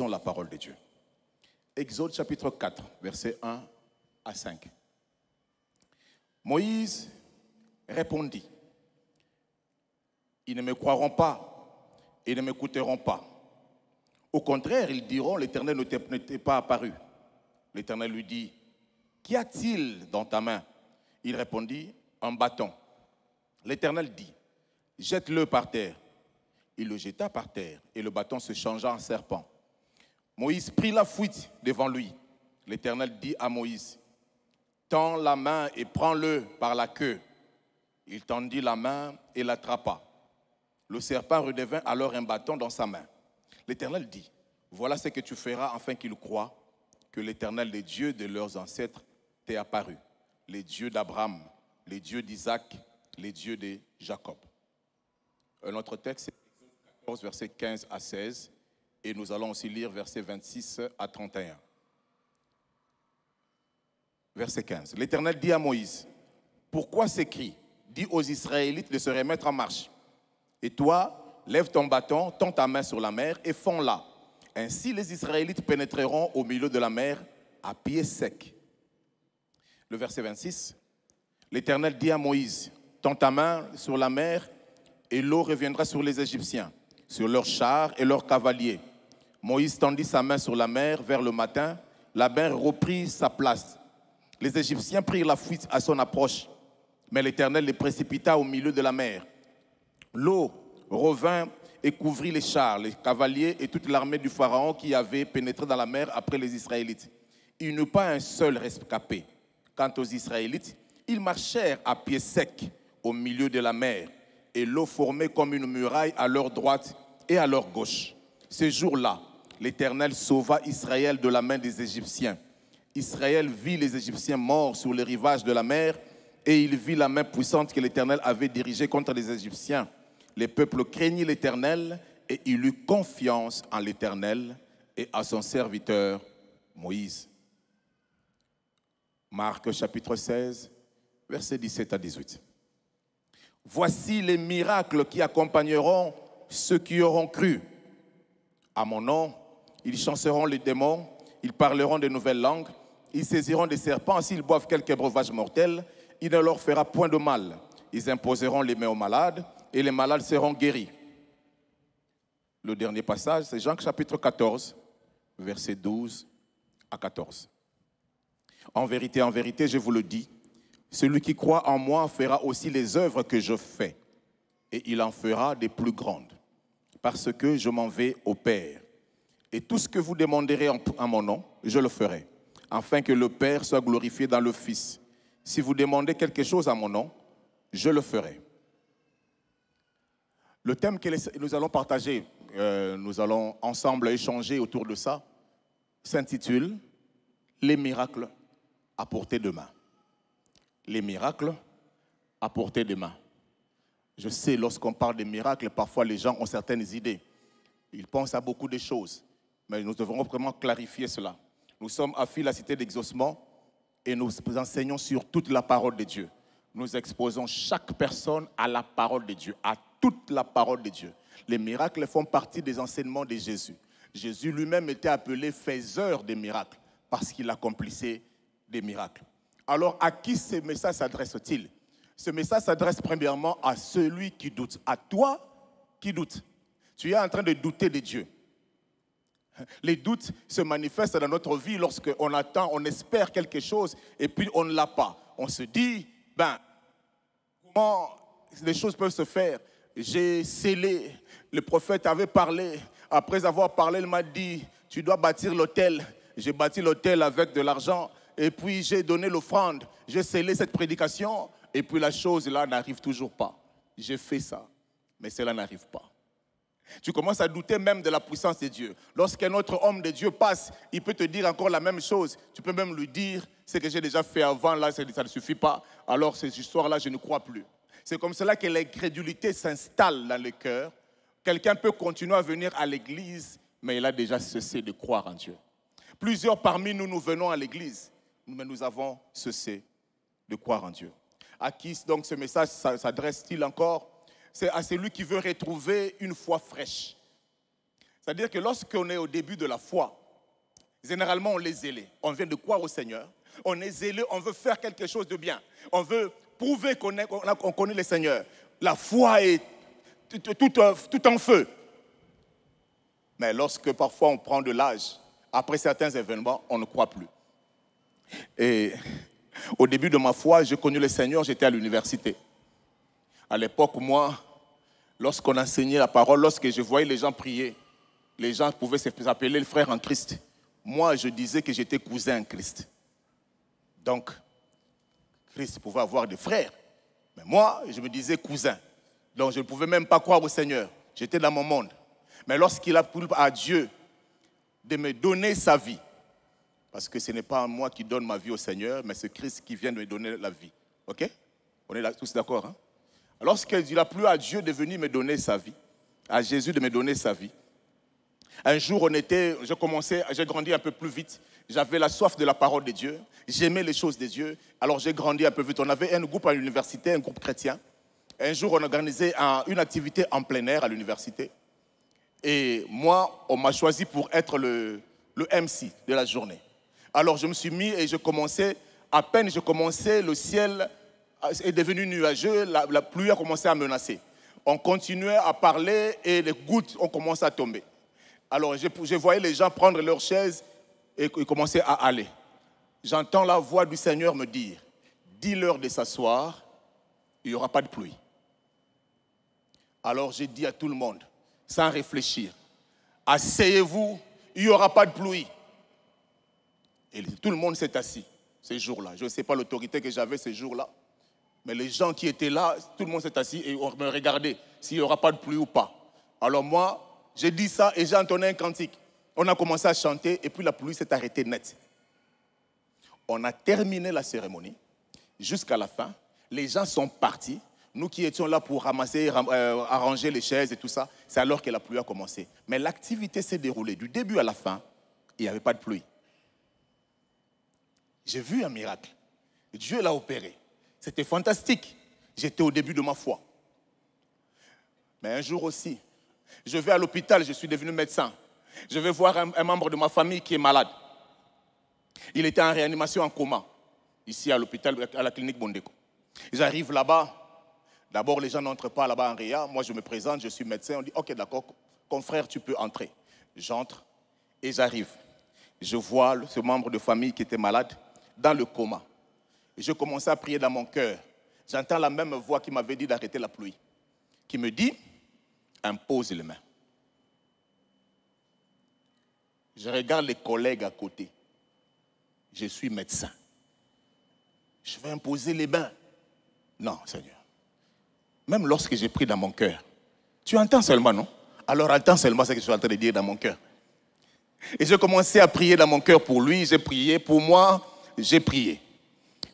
Lisons la parole de Dieu. Exode chapitre 4, versets 1 à 5. Moïse répondit, « Ils ne me croiront pas et ne m'écouteront pas. Au contraire, ils diront, l'Éternel ne t'est pas apparu. » L'Éternel lui dit, « Qu'y a-t-il dans ta main ?» Il répondit, « Un bâton. » L'Éternel dit, « Jette-le par terre. » Il le jeta par terre et le bâton se changea en serpent. Moïse prit la fuite devant lui. L'Éternel dit à Moïse, « Tends la main et prends-le par la queue. » Il tendit la main et l'attrapa. Le serpent redevint alors un bâton dans sa main. L'Éternel dit, « Voilà ce que tu feras afin qu'ils croient que l'Éternel, les dieux de leurs ancêtres, t'est apparu. Les dieux d'Abraham, les dieux d'Isaac, les dieux de Jacob. » Un autre texte, c'est Exode 14, versets 15 à 16. Et nous allons aussi lire versets 26 à 31. Verset 15. L'Éternel dit à Moïse, « Pourquoi ces cris? Dis aux Israélites de se remettre en marche. Et toi, lève ton bâton, tends ta main sur la mer et fonds-la. Ainsi les Israélites pénétreront au milieu de la mer à pied sec. » Le verset 26. L'Éternel dit à Moïse, « Tends ta main sur la mer et l'eau reviendra sur les Égyptiens, sur leurs chars et leurs cavaliers. » Moïse tendit sa main sur la mer vers le matin. La mer reprit sa place. Les Égyptiens prirent la fuite à son approche, mais l'Éternel les précipita au milieu de la mer. L'eau revint et couvrit les chars, les cavaliers et toute l'armée du Pharaon qui avait pénétré dans la mer après les Israélites. Il n'y eut pas un seul rescapé. Quant aux Israélites, ils marchèrent à pied sec au milieu de la mer, et l'eau formait comme une muraille à leur droite et à leur gauche. Ce jour-là, l'Éternel sauva Israël de la main des Égyptiens. Israël vit les Égyptiens morts sur les rivages de la mer, et il vit la main puissante que l'Éternel avait dirigée contre les Égyptiens. Les peuples craignirent l'Éternel, et il eut confiance en l'Éternel et à son serviteur Moïse. Marc chapitre 16, versets 17 à 18. Voici les miracles qui accompagneront ceux qui auront cru. À mon nom, ils chasseront les démons, ils parleront de nouvelles langues, ils saisiront des serpents, s'ils boivent quelque breuvage mortel, il ne leur fera point de mal. Ils imposeront les mains aux malades, et les malades seront guéris. Le dernier passage, c'est Jean chapitre 14, versets 12 à 14. En vérité, je vous le dis, celui qui croit en moi fera aussi les œuvres que je fais, et il en fera des plus grandes, parce que je m'en vais au Père. Et tout ce que vous demanderez en mon nom, je le ferai, afin que le Père soit glorifié dans le Fils. Si vous demandez quelque chose à mon nom, je le ferai. Le thème que nous allons partager, nous allons ensemble échanger autour de ça, s'intitule « Les miracles à portée de main ». Les miracles à portée de main. Je sais, lorsqu'on parle de miracles, parfois les gens ont certaines idées. Ils pensent à beaucoup de choses, mais nous devons vraiment clarifier cela. Nous sommes à Fil, la cité d'exaucement, et nous enseignons sur toute la parole de Dieu. Nous exposons chaque personne à la parole de Dieu, à toute la parole de Dieu. Les miracles font partie des enseignements de Jésus. Jésus lui-même était appelé faiseur des miracles, parce qu'il accomplissait des miracles. Alors, à qui ce message s'adresse-t-il? Ce message s'adresse premièrement à celui qui doute, à toi qui doutes. Tu es en train de douter de Dieu. Les doutes se manifestent dans notre vie lorsqu'on attend, on espère quelque chose et puis on ne l'a pas. On se dit, comment les choses peuvent se faire? J'ai scellé, le prophète avait parlé, après avoir parlé, il m'a dit, tu dois bâtir l'autel. J'ai bâti l'autel avec de l'argent et puis j'ai donné l'offrande, j'ai scellé cette prédication et puis la chose là n'arrive toujours pas. J'ai fait ça, mais cela n'arrive pas. Tu commences à douter même de la puissance de Dieu. Lorsqu'un autre homme de Dieu passe, il peut te dire encore la même chose. Tu peux même lui dire, ce que j'ai déjà fait avant, là, ça ne suffit pas. Alors, ces histoires-là, je ne crois plus. C'est comme cela que l'incrédulité s'installe dans le cœur. Quelqu'un peut continuer à venir à l'église, mais il a déjà cessé de croire en Dieu. Plusieurs parmi nous, nous venons à l'église, mais nous avons cessé de croire en Dieu. À qui donc ce message s'adresse-t-il encore? C'est à celui qui veut retrouver une foi fraîche. C'est-à-dire que lorsqu'on est au début de la foi, généralement on est zélé. On vient de croire au Seigneur. On est zélé, on veut faire quelque chose de bien. On veut prouver qu'on connaît le Seigneur. La foi est tout en feu. Mais lorsque parfois on prend de l'âge, après certains événements, on ne croit plus. Et au début de ma foi, j'ai connu le Seigneur, j'étais à l'université. À l'époque, moi, lorsqu'on enseignait la parole, lorsque je voyais les gens prier, les gens pouvaient s'appeler le frère en Christ. Moi, je disais que j'étais cousin en Christ. Donc, Christ pouvait avoir des frères. Mais moi, je me disais cousin. Donc, je ne pouvais même pas croire au Seigneur. J'étais dans mon monde. Mais lorsqu'il a plu à Dieu de me donner sa vie, parce que ce n'est pas moi qui donne ma vie au Seigneur, mais c'est Christ qui vient de me donner la vie. OK? On est là, tous d'accord, hein? Lorsqu'il a plu à Dieu de venir me donner sa vie, à Jésus de me donner sa vie, un jour, j'ai grandi un peu plus vite. J'avais la soif de la parole de Dieu. J'aimais les choses de Dieu. Alors j'ai grandi un peu vite. On avait un groupe à l'université, un groupe chrétien. Un jour, on organisait une activité en plein air à l'université. Et moi, on m'a choisi pour être le MC de la journée. Alors je me suis mis et à peine je commençais, le ciel est devenu nuageux, la pluie a commencé à menacer. On continuait à parler et les gouttes ont commencé à tomber. Alors je voyais les gens prendre leurs chaises et commencer à aller. J'entends la voix du Seigneur me dire, dis-leur de s'asseoir, il n'y aura pas de pluie. Alors j'ai dit à tout le monde, sans réfléchir, asseyez-vous, il n'y aura pas de pluie. Et tout le monde s'est assis ces jours-là. Je ne sais pas l'autorité que j'avais ces jours-là, mais les gens qui étaient là, tout le monde s'est assis et on me regardait s'il n'y aura pas de pluie ou pas. Alors moi, j'ai dit ça et j'ai entonné un cantique. On a commencé à chanter et puis la pluie s'est arrêtée net. On a terminé la cérémonie jusqu'à la fin. Les gens sont partis. Nous qui étions là pour ramasser, arranger les chaises et tout ça, c'est alors que la pluie a commencé. Mais l'activité s'est déroulée du début à la fin. Il n'y avait pas de pluie. J'ai vu un miracle. Dieu l'a opéré. C'était fantastique. J'étais au début de ma foi. Mais un jour aussi, je vais à l'hôpital, je suis devenu médecin. Je vais voir un membre de ma famille qui est malade. Il était en réanimation en coma, ici à l'hôpital, à la clinique Bondeko. J'arrive là-bas. D'abord, les gens n'entrent pas là-bas en réa. Moi, je me présente, je suis médecin. On dit, ok, d'accord, confrère, tu peux entrer. J'entre et j'arrive. Je vois ce membre de famille qui était malade dans le coma. Et je commençais à prier dans mon cœur. J'entends la même voix qui m'avait dit d'arrêter la pluie, qui me dit, impose les mains. Je regarde les collègues à côté. Je suis médecin. Je vais imposer les mains. Non, Seigneur. Même lorsque j'ai pris dans mon cœur, tu entends seulement, non? Alors entends seulement ce que je suis en train de dire dans mon cœur. Et j'ai commencé à prier dans mon cœur pour lui, j'ai prié pour moi, j'ai prié.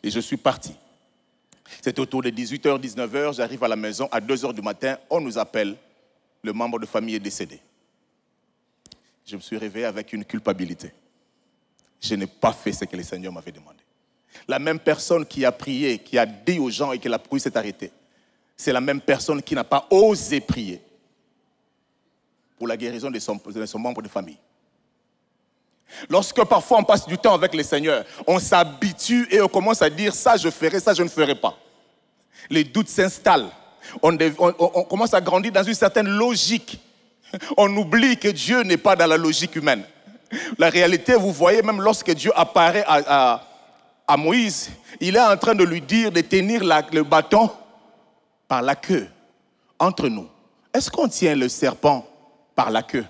Et je suis parti. C'est autour de 18h, 19h, j'arrive à la maison, à 2h du matin, on nous appelle, le membre de famille est décédé. Je me suis réveillé avec une culpabilité. Je n'ai pas fait ce que le Seigneur m'avait demandé. La même personne qui a prié, qui a dit aux gens et que la pluie s'est arrêtée, c'est la même personne qui n'a pas osé prier pour la guérison de son membre de famille. Lorsque parfois on passe du temps avec le Seigneur, on s'habitue et on commence à dire ça je ferai, ça je ne ferai pas. Les doutes s'installent. On commence à grandir dans une certaine logique. On oublie que Dieu n'est pas dans la logique humaine. La réalité, vous voyez, même lorsque Dieu apparaît à Moïse, il est en train de lui dire de tenir le bâton par la queue. Entre nous, est-ce qu'on tient le serpent par la queue?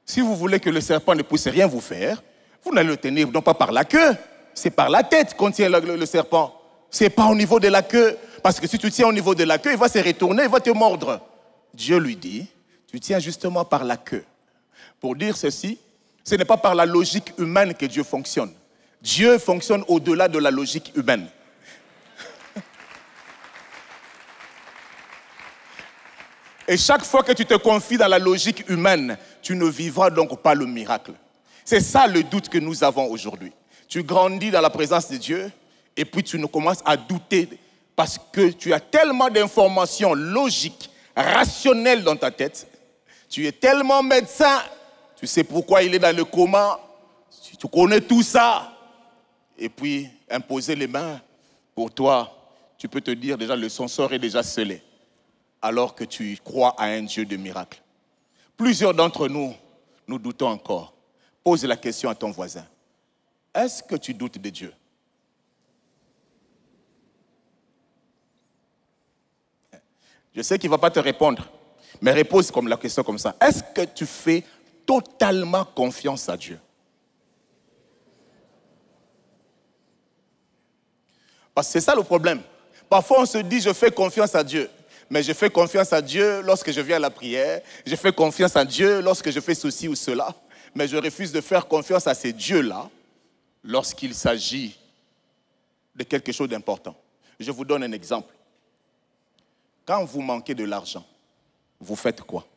Si vous voulez que le serpent ne puisse rien vous faire, vous n'allez le tenir non pas par la queue, c'est par la tête qu'on tient le serpent. Ce n'est pas au niveau de la queue. Parce que si tu tiens au niveau de la queue, il va se retourner, il va te mordre. Dieu lui dit, tu tiens justement par la queue. Pour dire ceci, ce n'est pas par la logique humaine que Dieu fonctionne. Dieu fonctionne au-delà de la logique humaine. Et chaque fois que tu te confies dans la logique humaine, tu ne vivras donc pas le miracle. C'est ça le doute que nous avons aujourd'hui. Tu grandis dans la présence de Dieu et puis tu ne commences à douter parce que tu as tellement d'informations logiques, rationnelles dans ta tête. Tu es tellement médecin, tu sais pourquoi il est dans le coma, tu connais tout ça. Et puis, imposer les mains, pour toi, tu peux te dire déjà le son sort est déjà scellé. Alors que tu crois à un Dieu de miracles. Plusieurs d'entre nous, nous doutons encore. Pose la question à ton voisin. Est-ce que tu doutes de Dieu? Je sais qu'il ne va pas te répondre, mais repose comme la question comme ça. Est-ce que tu fais totalement confiance à Dieu? Parce que c'est ça le problème. Parfois on se dit je fais confiance à Dieu. Mais je fais confiance à Dieu lorsque je viens à la prière. Je fais confiance à Dieu lorsque je fais ceci ou cela. Mais je refuse de faire confiance à ces dieux-là lorsqu'il s'agit de quelque chose d'important. Je vous donne un exemple. Quand vous manquez de l'argent, vous faites quoi?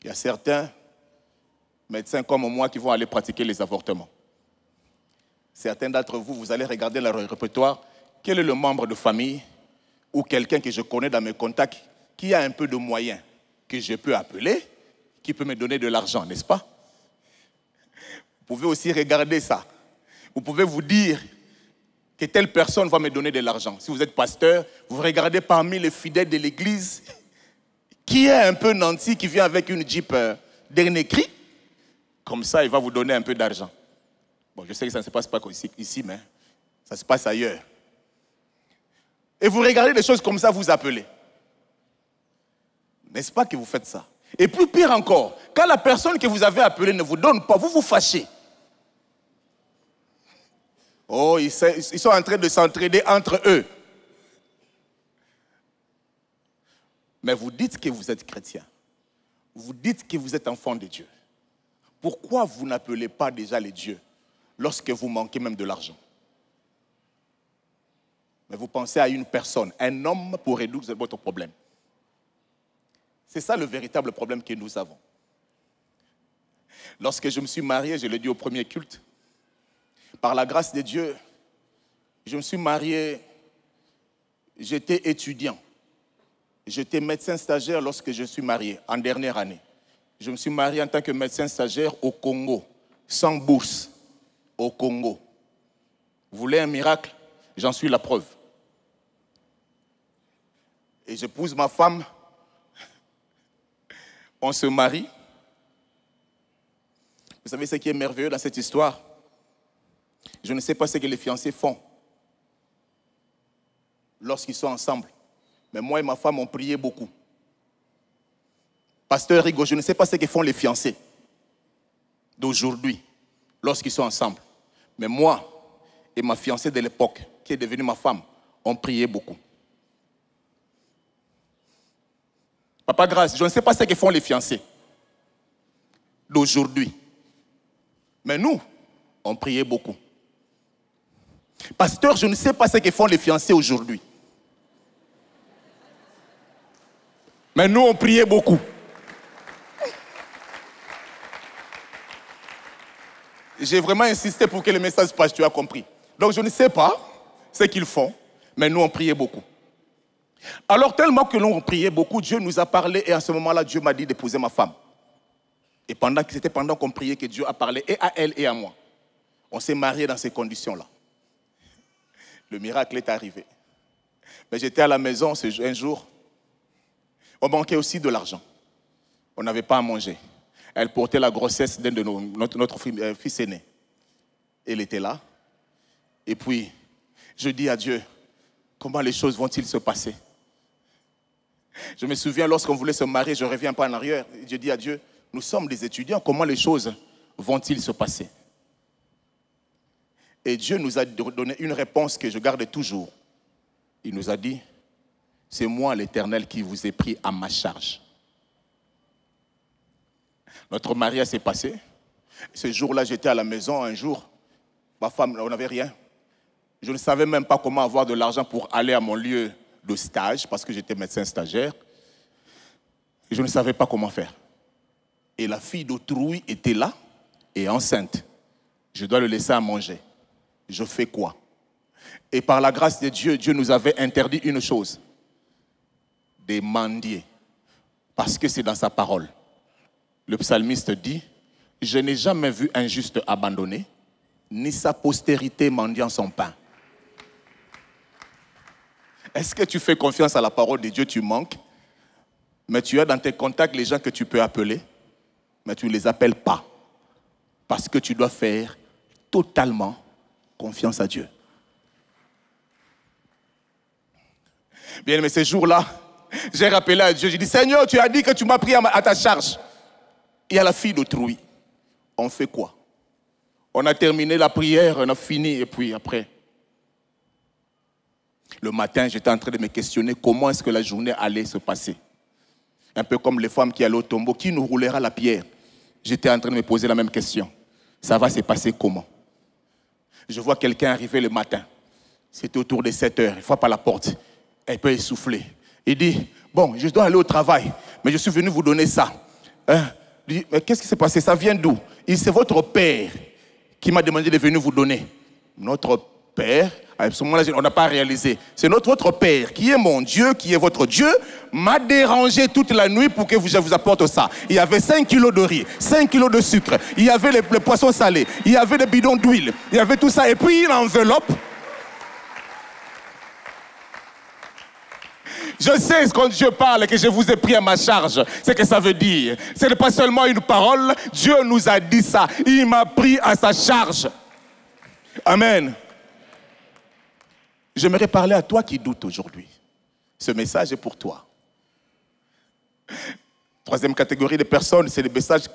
Il y a certains médecins comme moi qui vont aller pratiquer les avortements. Certains d'entre vous, vous allez regarder leur répertoire. Quel est le membre de famille ou quelqu'un que je connais dans mes contacts qui a un peu de moyens que je peux appeler, qui peut me donner de l'argent, n'est-ce pas? Vous pouvez aussi regarder ça. Vous pouvez vous dire que telle personne va me donner de l'argent. Si vous êtes pasteur, vous regardez parmi les fidèles de l'église qui est un peu nanti, qui vient avec une Jeep dernier cri. Comme ça, il va vous donner un peu d'argent. Bon, je sais que ça ne se passe pas ici, mais ça se passe ailleurs. Et vous regardez des choses comme ça, vous appelez. N'est-ce pas que vous faites ça? Et plus pire encore, quand la personne que vous avez appelée ne vous donne pas, vous vous fâchez. Oh, ils sont en train de s'entraider entre eux. Mais vous dites que vous êtes chrétien. Vous dites que vous êtes enfant de Dieu. Pourquoi vous n'appelez pas déjà les dieux lorsque vous manquez même de l'argent? Mais vous pensez à une personne, un homme pour résoudre votre problème. C'est ça le véritable problème que nous avons. Lorsque je me suis marié, je l'ai dit au premier culte, par la grâce de Dieu, je me suis marié, j'étais étudiant. J'étais médecin stagiaire lorsque je suis marié, en dernière année. Je me suis marié en tant que médecin stagiaire au Congo, sans bourse, au Congo. Vous voulez un miracle? J'en suis la preuve. Et j'épouse ma femme, on se marie. Vous savez ce qui est merveilleux dans cette histoire? Je ne sais pas ce que les fiancés font lorsqu'ils sont ensemble. Mais moi et ma femme, on priait beaucoup. Pasteur Rigo, je ne sais pas ce que font les fiancés d'aujourd'hui lorsqu'ils sont ensemble. Mais moi et ma fiancée de l'époque, qui est devenue ma femme, on priait beaucoup. Papa Grâce, je ne sais pas ce que font les fiancés d'aujourd'hui. Mais nous, on priait beaucoup. Pasteur, je ne sais pas ce que font les fiancés aujourd'hui. Mais nous, on priait beaucoup. J'ai vraiment insisté pour que le message passe, tu as compris. Donc je ne sais pas ce qu'ils font, mais nous, on priait beaucoup. Alors tellement que l'on priait beaucoup, Dieu nous a parlé et à ce moment-là, Dieu m'a dit d'épouser ma femme. Et c'était pendant qu'on priait que Dieu a parlé et à elle et à moi. On s'est mariés dans ces conditions-là. Le miracle est arrivé. Mais j'étais à la maison un jour. On manquait aussi de l'argent. On n'avait pas à manger. Elle portait la grossesse d'un de notre fils aîné. Elle était là. Et puis, je dis à Dieu, comment les choses vont-ils se passer? Je me souviens, lorsqu'on voulait se marier, je ne reviens pas en arrière. Je dis à Dieu, nous sommes des étudiants, comment les choses vont-ils se passer? Et Dieu nous a donné une réponse que je garde toujours. Il nous a dit, c'est moi l'Éternel qui vous ai pris à ma charge. Notre mariage s'est passé. Ce jour-là, j'étais à la maison un jour. Ma femme, on n'avait rien. Je ne savais même pas comment avoir de l'argent pour aller à mon lieu de stage, parce que j'étais médecin stagiaire. Je ne savais pas comment faire. Et la fille d'autrui était là et enceinte. Je dois le laisser à manger. Je fais quoi? Et par la grâce de Dieu, Dieu nous avait interdit une chose. De mendier. Parce que c'est dans sa parole. Le psalmiste dit, « Je n'ai jamais vu un juste abandonné, ni sa postérité mendiant son pain. » Est-ce que tu fais confiance à la parole de Dieu? Tu manques, mais tu as dans tes contacts les gens que tu peux appeler, mais tu ne les appelles pas. Parce que tu dois faire totalement confiance à Dieu. Bien, mais ces jours-là, j'ai rappelé à Dieu, j'ai dit, Seigneur, tu as dit que tu m'as pris à ta charge. Et à la fille d'autrui, on fait quoi? On a terminé la prière, on a fini, et puis après, le matin, j'étais en train de me questionner comment est-ce que la journée allait se passer. Un peu comme les femmes qui allaient au tombeau, qui nous roulera la pierre? J'étais en train de me poser la même question. Ça va se passer comment? Je vois quelqu'un arriver le matin. C'était autour de 7 heures. Il frappe à la porte. Elle peut essouffler. Il dit, bon, je dois aller au travail, mais je suis venu vous donner ça. Hein? Il dit, mais qu'est-ce qui s'est passé? Ça vient d'où? Il dit, c'est votre père qui m'a demandé de venir vous donner. Notre père, à ce moment-là, on n'a pas réalisé. C'est votre père, qui est mon Dieu, qui est votre Dieu, m'a dérangé toute la nuit pour que je vous apporte ça. Il y avait 5 kilos de riz, 5 kilos de sucre, il y avait les poissons salés, il y avait des bidons d'huile, il y avait tout ça, et puis une enveloppe. Je sais quand Dieu parle que je vous ai pris à ma charge, ce que ça veut dire. Ce n'est pas seulement une parole, Dieu nous a dit ça. Il m'a pris à sa charge. Amen. J'aimerais parler à toi qui doutes aujourd'hui. Ce message est pour toi. Troisième catégorie de personnes, c'est le message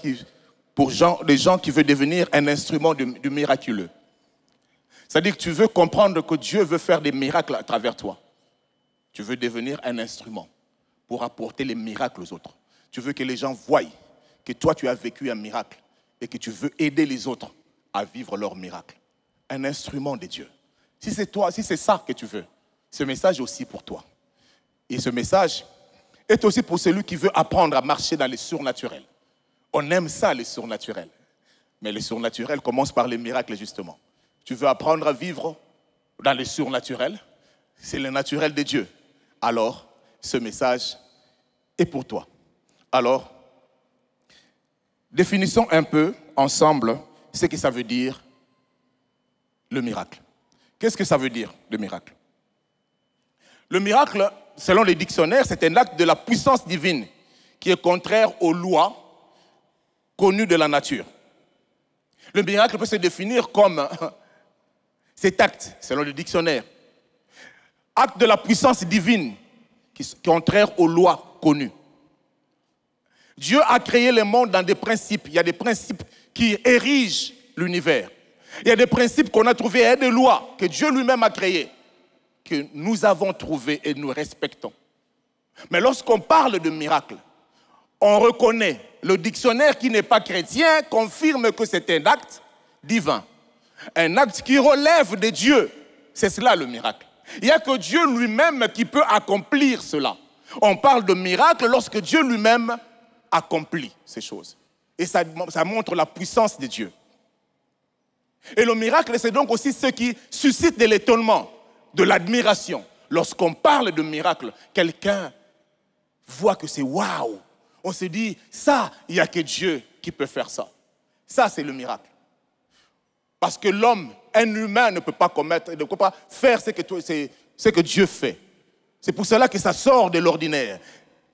pour les gens qui veulent devenir un instrument du miraculeux. C'est-à-dire que tu veux comprendre que Dieu veut faire des miracles à travers toi. Tu veux devenir un instrument pour apporter les miracles aux autres. Tu veux que les gens voient que toi, tu as vécu un miracle et que tu veux aider les autres à vivre leur miracle. Un instrument de Dieu. Si c'est toi, si c'est ça que tu veux, ce message est aussi pour toi. Et ce message est aussi pour celui qui veut apprendre à marcher dans les surnaturels. On aime ça, les surnaturels. Mais les surnaturels commencent par les miracles, justement. Tu veux apprendre à vivre dans les surnaturels, c'est le naturel de Dieu. Alors, ce message est pour toi. Alors, définissons un peu ensemble ce que ça veut dire le miracle. Qu'est-ce que ça veut dire, le miracle? Le miracle, selon les dictionnaires, c'est un acte de la puissance divine qui est contraire aux lois connues de la nature. Le miracle peut se définir comme cet acte, selon le dictionnaire, acte de la puissance divine qui est contraire aux lois connues. Dieu a créé le monde dans des principes. Il y a des principes qui érigent l'univers. Il y a des principes qu'on a trouvés et des lois que Dieu lui-même a créées, que nous avons trouvées et nous respectons. Mais lorsqu'on parle de miracle, on reconnaît, le dictionnaire qui n'est pas chrétien confirme que c'est un acte divin. Un acte qui relève de Dieu. C'est cela le miracle. Il n'y a que Dieu lui-même qui peut accomplir cela. On parle de miracle lorsque Dieu lui-même accomplit ces choses. Et ça montre la puissance de Dieu. Et le miracle, c'est donc aussi ce qui suscite de l'étonnement, de l'admiration. Lorsqu'on parle de miracle, quelqu'un voit que c'est waouh. On se dit, ça, il n'y a que Dieu qui peut faire ça. Ça, c'est le miracle. Parce que l'homme, un humain ne peut pas commettre, ne peut pas faire ce que Dieu fait. C'est pour cela que ça sort de l'ordinaire.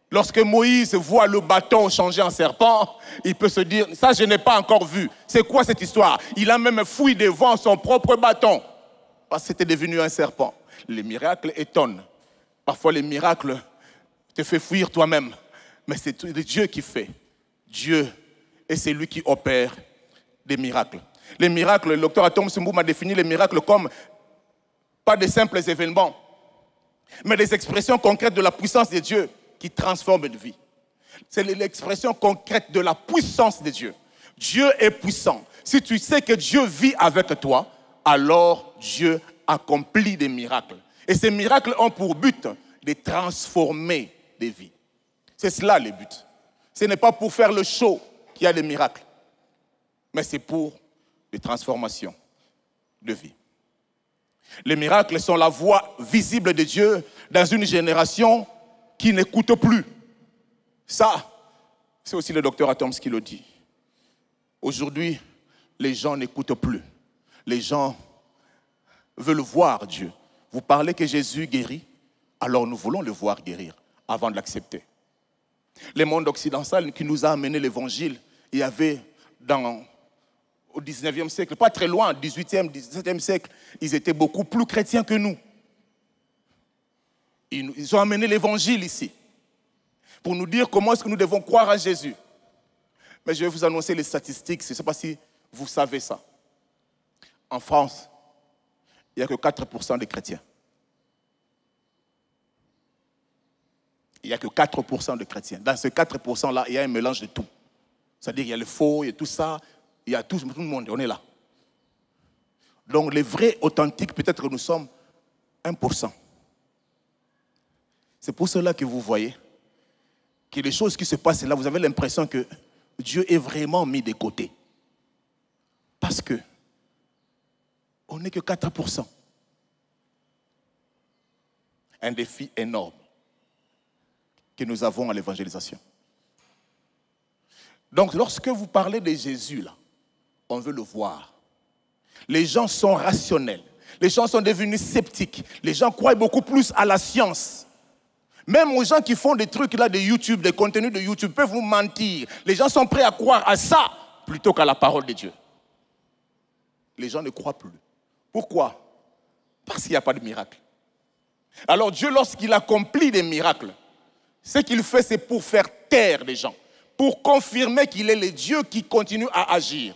Lorsque Moïse voit le bâton changer en serpent, il peut se dire, ça je n'ai pas encore vu. C'est quoi cette histoire? Il a même fouillé devant son propre bâton. Parce que c'était devenu un serpent. Les miracles étonnent. Parfois les miracles te font fuir toi-même. Mais c'est Dieu qui fait. Dieu est celui qui opère des miracles. Les miracles, le docteur Atom Sumbu m'a défini les miracles comme pas des simples événements, mais des expressions concrètes de la puissance de Dieu qui transforment une vie. C'est l'expression concrète de la puissance de Dieu. Dieu est puissant. Si tu sais que Dieu vit avec toi, alors Dieu accomplit des miracles. Et ces miracles ont pour but de transformer des vies. C'est cela le but. Ce n'est pas pour faire le show qu'il y a des miracles, mais c'est pour des transformations de vie. Les miracles sont la voix visible de Dieu dans une génération qui n'écoute plus. Ça, c'est aussi le docteur Atoms qui le dit. Aujourd'hui, les gens n'écoutent plus. Les gens veulent voir Dieu. Vous parlez que Jésus guérit, alors nous voulons le voir guérir avant de l'accepter. Le monde occidental qui nous a amené l'évangile, il y avait au 19e siècle, pas très loin, 18e, 17e siècle, ils étaient beaucoup plus chrétiens que nous. Ils ont amené l'évangile ici pour nous dire comment est-ce que nous devons croire à Jésus. Mais je vais vous annoncer les statistiques, je ne sais pas si vous savez ça. En France, il n'y a que 4% de chrétiens. Il n'y a que 4% de chrétiens. Dans ces 4%-là, il y a un mélange de tout. C'est-à-dire qu'il y a le faux, il y a tout ça, il y a tout le monde, on est là. Donc les vrais authentiques, peut-être que nous sommes 1%. C'est pour cela que vous voyez que les choses qui se passent là, vous avez l'impression que Dieu est vraiment mis de côté. Parce que on n'est que 4%. Un défi énorme que nous avons à l'évangélisation. Donc, lorsque vous parlez de Jésus, là, on veut le voir. Les gens sont rationnels. Les gens sont devenus sceptiques. Les gens croient beaucoup plus à la science. Même aux gens qui font des trucs là de YouTube, des contenus de YouTube, peuvent vous mentir. Les gens sont prêts à croire à ça plutôt qu'à la parole de Dieu. Les gens ne croient plus. Pourquoi? Parce qu'il n'y a pas de miracle. Alors Dieu, lorsqu'il accomplit des miracles, ce qu'il fait, c'est pour faire taire les gens, pour confirmer qu'il est le Dieu qui continue à agir.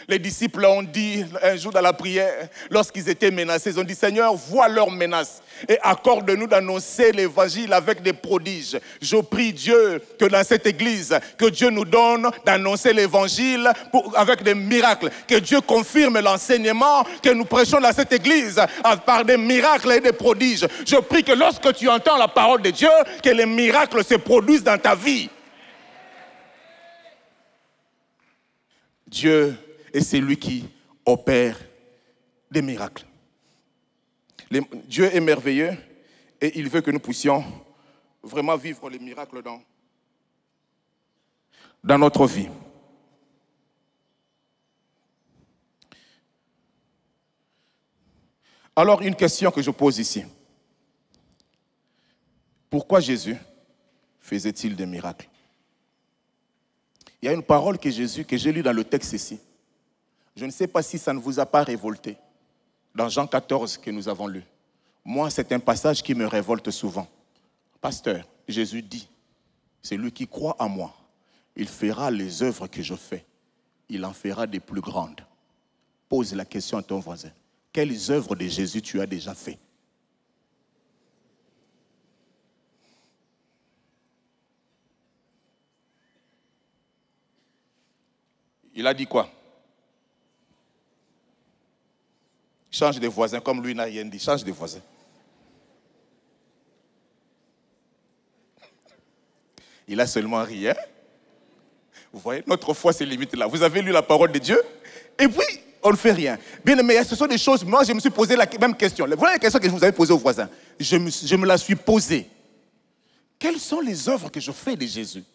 Les disciples ont dit un jour dans la prière, lorsqu'ils étaient menacés, ils ont dit, Seigneur, vois leurs menaces et accorde-nous d'annoncer l'évangile avec des prodiges. Je prie Dieu que dans cette église, que Dieu nous donne d'annoncer l'évangile avec des miracles, que Dieu confirme l'enseignement que nous prêchons dans cette église par des miracles et des prodiges. Je prie que lorsque tu entends la parole de Dieu, que les miracles se produisent dans ta vie. Dieu et c'est lui qui opère des miracles. Dieu est merveilleux et il veut que nous puissions vraiment vivre les miracles dans notre vie. Alors, une question que je pose ici. Pourquoi Jésus faisait-il des miracles? Il y a une parole que j'ai lue dans le texte ici. Je ne sais pas si ça ne vous a pas révolté. Dans Jean 14 que nous avons lu. Moi, c'est un passage qui me révolte souvent. Pasteur, Jésus dit, c'est lui qui croit en moi. Il fera les œuvres que je fais. Il en fera des plus grandes. Pose la question à ton voisin. Quelles œuvres de Jésus tu as déjà fait? Il a dit quoi? Change de voisin, comme lui n'a rien dit. Change de voisin. Il a seulement ri, hein? Vous voyez, notre foi, c'est limite là. Vous avez lu la parole de Dieu, et puis, on ne fait rien. Bien aimé, ce sont des choses, moi, je me suis posé la même question. Voilà la question que je vous avais posée au voisin. Je me la suis posée. Quelles sont les œuvres que je fais de Jésus?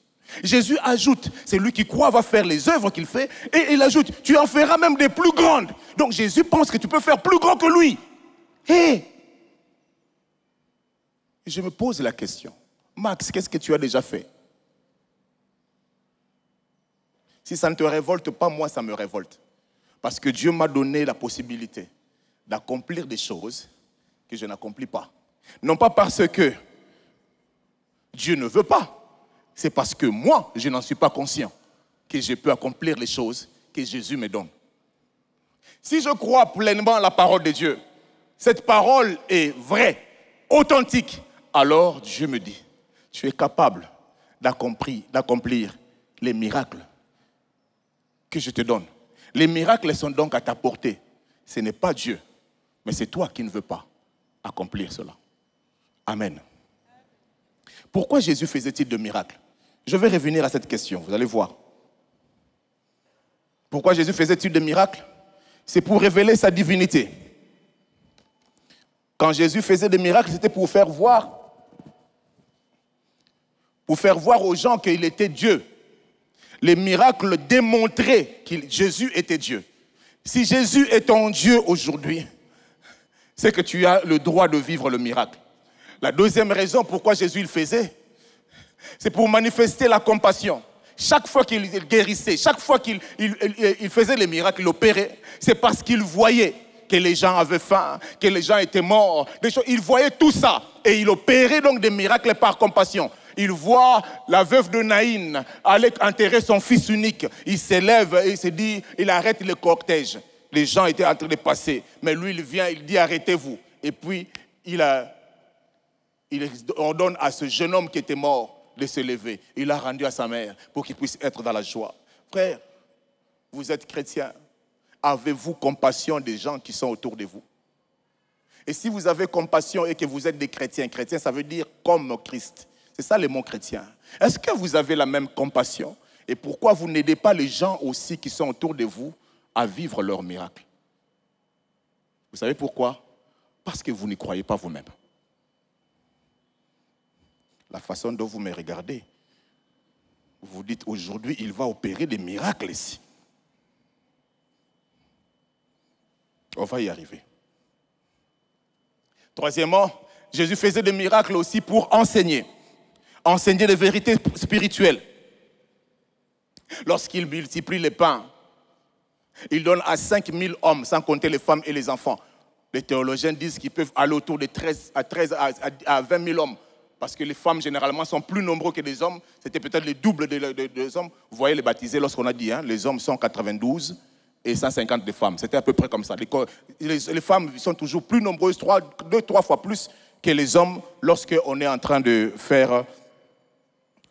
Jésus ajoute, c'est lui qui croit va faire les œuvres qu'il fait, et il ajoute, tu en feras même des plus grandes. Donc Jésus pense que tu peux faire plus grand que lui. Et je me pose la question, Max, qu'est-ce que tu as déjà fait? Si ça ne te révolte pas, moi ça me révolte. Parce que Dieu m'a donné la possibilité d'accomplir des choses que je n'accomplis pas. Non pas parce que Dieu ne veut pas, c'est parce que moi, je n'en suis pas conscient que je peux accomplir les choses que Jésus me donne. Si je crois pleinement à la parole de Dieu, cette parole est vraie, authentique, alors Dieu me dit, tu es capable d'accomplir les miracles que je te donne. Les miracles sont donc à ta portée. Ce n'est pas Dieu, mais c'est toi qui ne veux pas accomplir cela. Amen. Pourquoi Jésus faisait-il de miracles? Je vais revenir à cette question, vous allez voir. Pourquoi Jésus faisait-il des miracles? C'est pour révéler sa divinité. Quand Jésus faisait des miracles, c'était pour faire voir pour faire voir aux gens qu'il était Dieu. Les miracles démontraient que Jésus était Dieu. Si Jésus est ton Dieu aujourd'hui, c'est que tu as le droit de vivre le miracle. La deuxième raison pourquoi Jésus le faisait, c'est pour manifester la compassion. Chaque fois qu'il guérissait, chaque fois qu'il faisait les miracles, il opérait, c'est parce qu'il voyait que les gens avaient faim, que les gens étaient morts. Il voyait tout ça et il opérait donc des miracles par compassion. Il voit la veuve de Naïn aller enterrer son fils unique. Il s'élève et il se dit, il arrête le cortège. Les gens étaient en train de passer, mais lui il vient, il dit arrêtez-vous. Et puis il ordonne à ce jeune homme qui était mort de se lever. Il l'a rendu à sa mère pour qu'il puisse être dans la joie. Frère, vous êtes chrétien. Avez-vous compassion des gens qui sont autour de vous? Et si vous avez compassion et que vous êtes des chrétiens, chrétien ça veut dire comme Christ. C'est ça le mot chrétien. Est-ce que vous avez la même compassion? Et pourquoi vous n'aidez pas les gens aussi qui sont autour de vous à vivre leur miracle? Vous savez pourquoi? Parce que vous n'y croyez pas vous-même. La façon dont vous me regardez, vous dites aujourd'hui, il va opérer des miracles ici. On va y arriver. Troisièmement, Jésus faisait des miracles aussi pour enseigner. Enseigner les vérités spirituelles. Lorsqu'il multiplie les pains, il donne à 5000 hommes, sans compter les femmes et les enfants. Les théologiens disent qu'ils peuvent aller autour de 13 à 20 000 hommes. Parce que les femmes, généralement, sont plus nombreux que les hommes. C'était peut-être le double des hommes. Vous voyez les baptisés, lorsqu'on a dit, hein, les hommes sont 92 et 150 des femmes. C'était à peu près comme ça. Les femmes sont toujours plus nombreuses, 2-3 fois plus que les hommes, lorsqu'on est en train de faire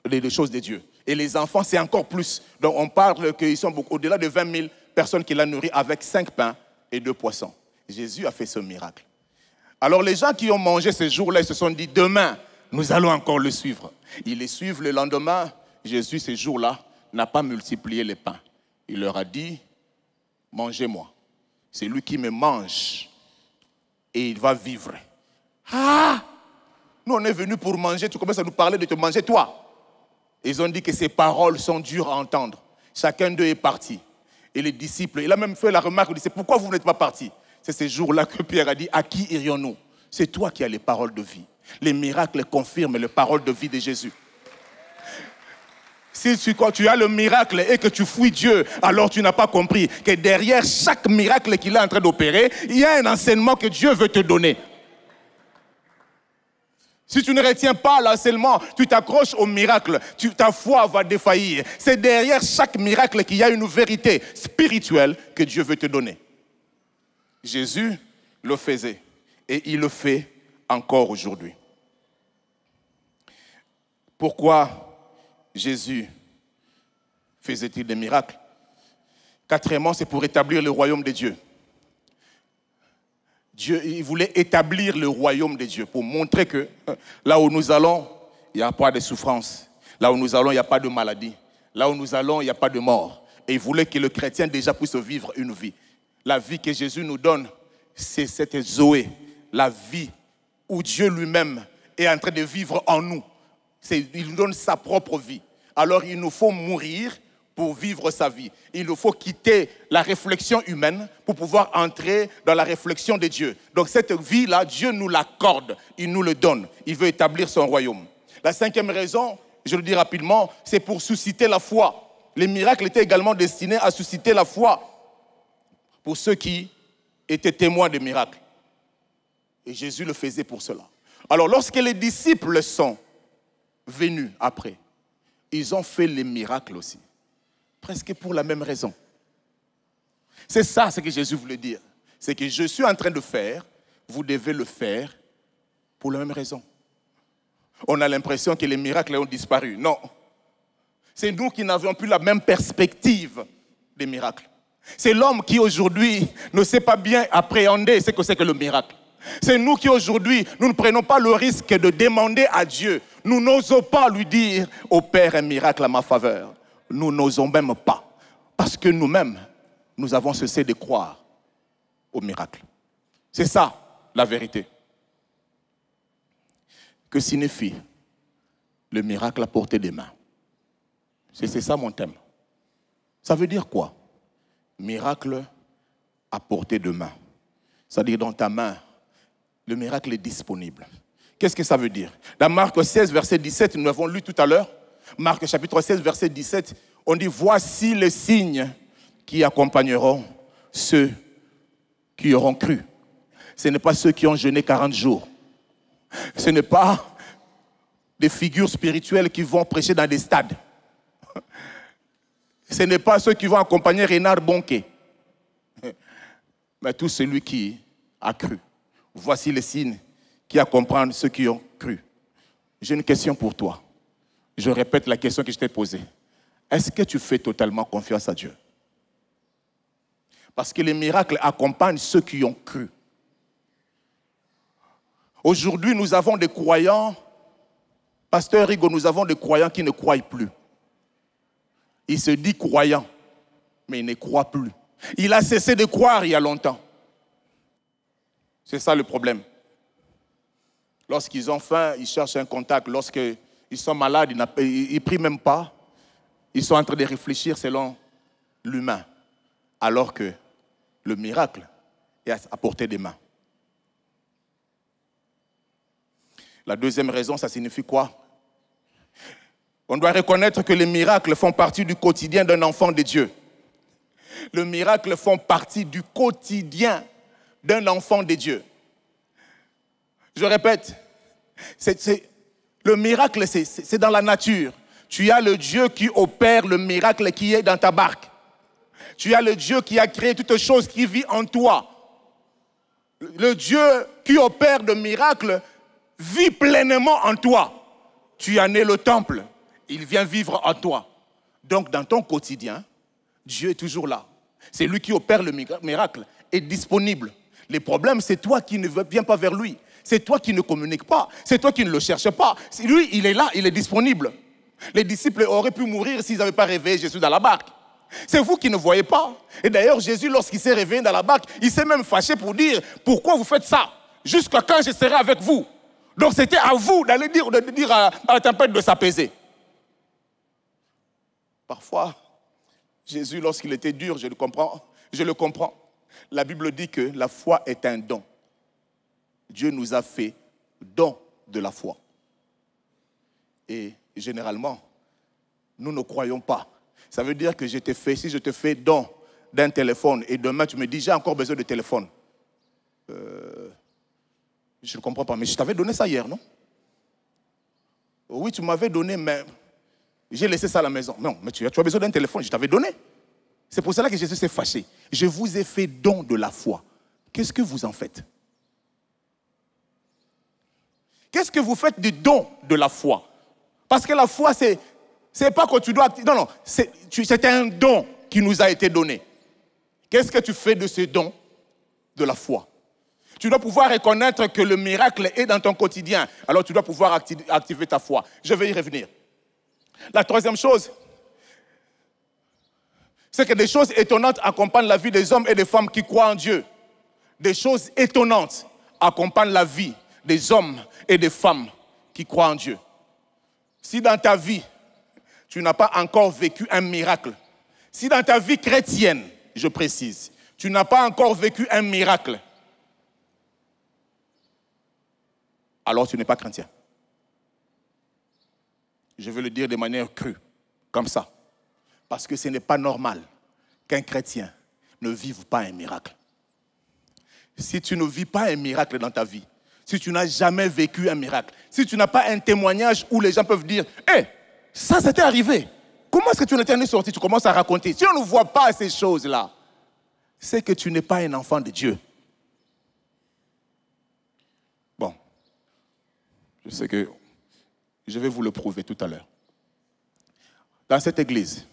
les choses de Dieu. Et les enfants, c'est encore plus. Donc on parle qu'ils sont au-delà de 20 000 personnes qu'il a nourries avec 5 pains et 2 poissons. Jésus a fait ce miracle. Alors les gens qui ont mangé ce jour-là, ils se sont dit, demain, nous allons encore le suivre. Ils les suivent le lendemain. Jésus, ce jour-là, n'a pas multiplié les pains. Il leur a dit, mangez-moi. C'est lui qui me mange et il va vivre. Ah! Nous, on est venus pour manger. Tu commences à nous parler de te manger, toi. Ils ont dit que ces paroles sont dures à entendre. Chacun d'eux est parti. Et les disciples, il a même fait la remarque, il dit, c'est pourquoi vous n'êtes pas partis? C'est ce jour-là que Pierre a dit, à qui irions-nous? C'est toi qui as les paroles de vie. Les miracles confirment les paroles de vie de Jésus. Si tu as le miracle et que tu fouilles Dieu, alors tu n'as pas compris que derrière chaque miracle qu'il est en train d'opérer, il y a un enseignement que Dieu veut te donner. Si tu ne retiens pas l'enseignement, tu t'accroches au miracle, ta foi va défaillir. C'est derrière chaque miracle qu'il y a une vérité spirituelle que Dieu veut te donner. Jésus le faisait et il le fait encore aujourd'hui. Pourquoi Jésus faisait-il des miracles? Quatrièmement, c'est pour établir le royaume de Dieu. Dieu, il voulait établir le royaume de Dieu pour montrer que là où nous allons, il n'y a pas de souffrance. Là où nous allons, il n'y a pas de maladie. Là où nous allons, il n'y a pas de mort. Et il voulait que le chrétien déjà puisse vivre une vie. La vie que Jésus nous donne, c'est cette Zoé, la vie où Dieu lui-même est en train de vivre en nous. Il nous donne sa propre vie. Alors il nous faut mourir pour vivre sa vie. Il nous faut quitter la réflexion humaine pour pouvoir entrer dans la réflexion de Dieu. Donc cette vie-là, Dieu nous l'accorde, il nous le donne. Il veut établir son royaume. La cinquième raison, je le dis rapidement, c'est pour susciter la foi. Les miracles étaient également destinés à susciter la foi pour ceux qui étaient témoins des miracles. Et Jésus le faisait pour cela. Alors lorsque les disciples sont venus après, ils ont fait les miracles aussi. Presque pour la même raison. C'est ça ce que Jésus voulait dire. C'est que je suis en train de faire, vous devez le faire pour la même raison. On a l'impression que les miracles ont disparu. Non. C'est nous qui n'avions plus la même perspective des miracles. C'est l'homme qui aujourd'hui ne sait pas bien appréhender ce que c'est que le miracle. C'est nous qui aujourd'hui, nous ne prenons pas le risque de demander à Dieu. Nous n'osons pas lui dire, opère un miracle à ma faveur. Nous n'osons même pas. Parce que nous-mêmes, nous avons cessé de croire au miracle. C'est ça, la vérité. Que signifie Le miracle à portée des mains. C'est ça mon thème. Ça veut dire quoi? Miracle à portée de main. C'est-à-dire dans ta main, le miracle est disponible. Qu'est-ce que ça veut dire? Dans Marc 16, verset 17, nous l'avons lu tout à l'heure. Marc chapitre 16, verset 17, on dit « Voici les signes qui accompagneront ceux qui auront cru. » Ce n'est pas ceux qui ont jeûné 40 jours. Ce n'est pas des figures spirituelles qui vont prêcher dans des stades. Ce n'est pas ceux qui vont accompagner Renard Bonquet. Mais tout celui qui a cru. Voici les signes qui accompagnent ceux qui ont cru. J'ai une question pour toi. Je répète la question que je t'ai posée. Est-ce que tu fais totalement confiance à Dieu? Parce que les miracles accompagnent ceux qui ont cru. Aujourd'hui, nous avons des croyants, Pasteur Rigo, nous avons des croyants qui ne croient plus. Il se dit croyant, mais il ne croit plus. Il a cessé de croire il y a longtemps. C'est ça le problème. Lorsqu'ils ont faim, ils cherchent un contact. Lorsqu'ils sont malades, ils ne prient même pas. Ils sont en train de réfléchir selon l'humain. Alors que le miracle est à portée des mains. La deuxième raison, ça signifie quoi? On doit reconnaître que les miracles font partie du quotidien d'un enfant de Dieu. Les miracles font partie du quotidien d'un enfant de Dieu. Je répète, le miracle, c'est dans la nature. Tu as le Dieu qui opère le miracle qui est dans ta barque. Tu as le Dieu qui a créé toutes choses qui vit en toi. Le Dieu qui opère de miracles vit pleinement en toi. Tu en es le temple. Il vient vivre en toi. Donc, dans ton quotidien, Dieu est toujours là. C'est lui qui opère le miracle, est disponible. Le problème, c'est toi qui ne viens pas vers lui. C'est toi qui ne communiques pas. C'est toi qui ne le cherches pas. Lui, il est là, il est disponible. Les disciples auraient pu mourir s'ils n'avaient pas réveillé Jésus dans la barque. C'est vous qui ne voyez pas. Et d'ailleurs, Jésus, lorsqu'il s'est réveillé dans la barque, il s'est même fâché pour dire « Pourquoi vous faites ça? Jusqu'à quand je serai avec vous ?» Donc c'était à vous d'aller dire à la tempête de s'apaiser. Parfois, Jésus, lorsqu'il était dur, je le comprends. La Bible dit que la foi est un don. Dieu nous a fait don de la foi. Et généralement, nous ne croyons pas. Ça veut dire que si je te fais don d'un téléphone et demain tu me dis j'ai encore besoin de téléphone. Je ne comprends pas, mais je t'avais donné ça hier, non? Oui, tu m'avais donné, mais j'ai laissé ça à la maison. Non, mais tu as besoin d'un téléphone, je t'avais donné. C'est pour cela que Jésus s'est fâché. Je vous ai fait don de la foi. Qu'est-ce que vous en faites? Qu'est-ce que vous faites du don de la foi? Parce que la foi, c'est pas que tu dois... Non, c'est un don qui nous a été donné. Qu'est-ce que tu fais de ce don de la foi? Tu dois pouvoir reconnaître que le miracle est dans ton quotidien. Alors tu dois pouvoir activer ta foi. Je vais y revenir. La troisième chose, c'est que des choses étonnantes accompagnent la vie des hommes et des femmes qui croient en Dieu. Des choses étonnantes accompagnent la vie des hommes et des femmes qui croient en Dieu. Si dans ta vie, tu n'as pas encore vécu un miracle, si dans ta vie chrétienne, je précise, tu n'as pas encore vécu un miracle, alors tu n'es pas chrétien. Je veux le dire de manière crue, comme ça. Parce que ce n'est pas normal qu'un chrétien ne vive pas un miracle. Si tu ne vis pas un miracle dans ta vie, si tu n'as jamais vécu un miracle, si tu n'as pas un témoignage où les gens peuvent dire « Hé, ça t'est arrivé. Comment est-ce que tu en es sorti ?» Tu commences à raconter. Si on ne voit pas ces choses-là, c'est que tu n'es pas un enfant de Dieu. Bon, je sais que je vais vous le prouver tout à l'heure. Dans cette église,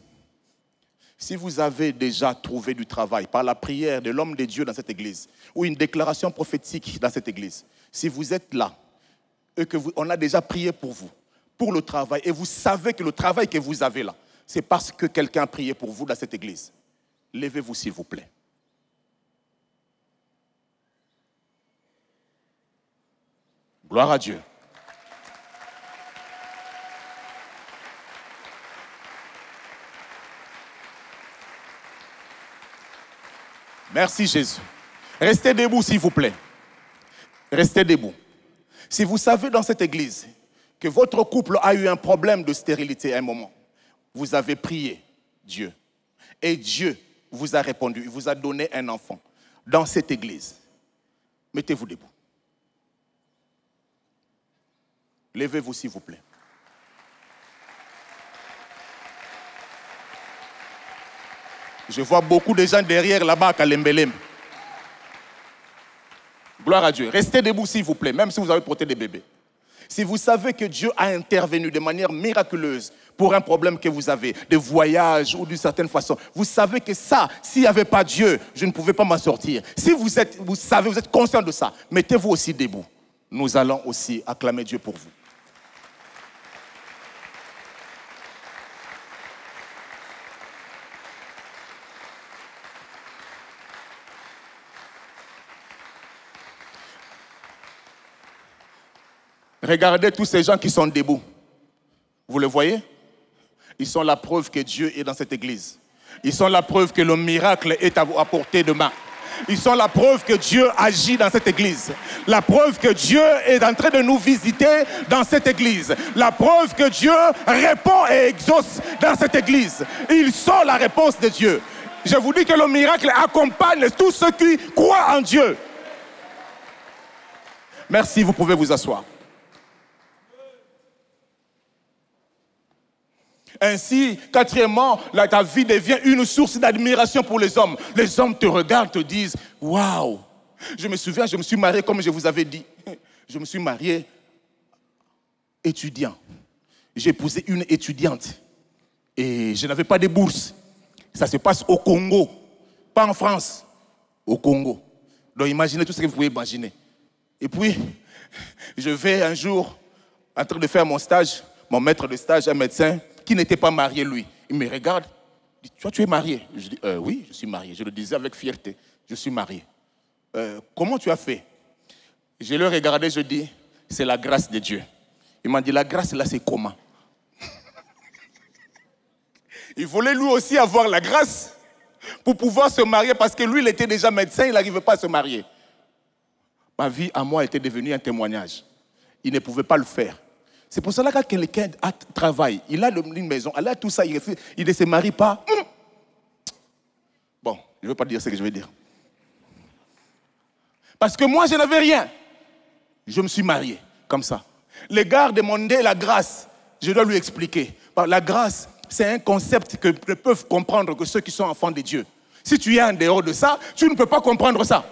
si vous avez déjà trouvé du travail par la prière de l'homme de Dieu dans cette église, ou une déclaration prophétique dans cette église, si vous êtes là, et qu'on a déjà prié pour vous, pour le travail, et vous savez que le travail que vous avez là, c'est parce que quelqu'un a prié pour vous dans cette église, levez-vous s'il vous plaît. Gloire à Dieu. Merci Jésus. Restez debout s'il vous plaît. Restez debout. Si vous savez dans cette église que votre couple a eu un problème de stérilité à un moment, vous avez prié Dieu. Et Dieu vous a répondu, il vous a donné un enfant dans cette église. Mettez-vous debout. Levez-vous s'il vous plaît. Je vois beaucoup de gens derrière là-bas à Kalembelem. Gloire à Dieu. Restez debout s'il vous plaît, même si vous avez porté des bébés. Si vous savez que Dieu a intervenu de manière miraculeuse pour un problème que vous avez, de voyage ou d'une certaine façon, vous savez que ça, s'il n'y avait pas Dieu, je ne pouvais pas m'en sortir. Si vous êtes conscient de ça, mettez-vous aussi debout. Nous allons aussi acclamer Dieu pour vous. Regardez tous ces gens qui sont debout. Vous le voyez? Ils sont la preuve que Dieu est dans cette église. Ils sont la preuve que le miracle est à portée de main. Ils sont la preuve que Dieu agit dans cette église. La preuve que Dieu est en train de nous visiter dans cette église. La preuve que Dieu répond et exauce dans cette église. Ils sont la réponse de Dieu. Je vous dis que le miracle accompagne tous ceux qui croient en Dieu. Merci, vous pouvez vous asseoir. Ainsi, quatrièmement, ta vie devient une source d'admiration pour les hommes. Les hommes te regardent, te disent, waouh! Je me souviens, je me suis marié comme je vous avais dit. Je me suis marié étudiant. J'ai épousé une étudiante. Et je n'avais pas de bourse. Ça se passe au Congo, pas en France, au Congo. Donc imaginez tout ce que vous pouvez imaginer. Et puis, je vais un jour, en train de faire mon stage, mon maître de stage, un médecin, qui n'était pas marié, lui. Il me regarde, il dit, toi, tu es marié? Je dis, oui, je suis marié. Je le disais avec fierté, je suis marié. Comment tu as fait? Je le regardais, je dis, c'est la grâce de Dieu. Il m'a dit, la grâce, là, c'est comment? Il voulait lui aussi avoir la grâce pour pouvoir se marier parce que lui, il était déjà médecin, il n'arrivait pas à se marier. Ma vie à moi était devenue un témoignage. Il ne pouvait pas le faire. C'est pour cela que quand quelqu'un travaille, il a une maison, il a tout ça, il ne se marie pas. Bon, je ne veux pas dire ce que je veux dire. Parce que moi, je n'avais rien. Je me suis marié, comme ça. Les gars demandaient la grâce. Je dois lui expliquer. La grâce, c'est un concept que ne peuvent comprendre que ceux qui sont enfants de Dieu. Si tu es en dehors de ça, tu ne peux pas comprendre ça.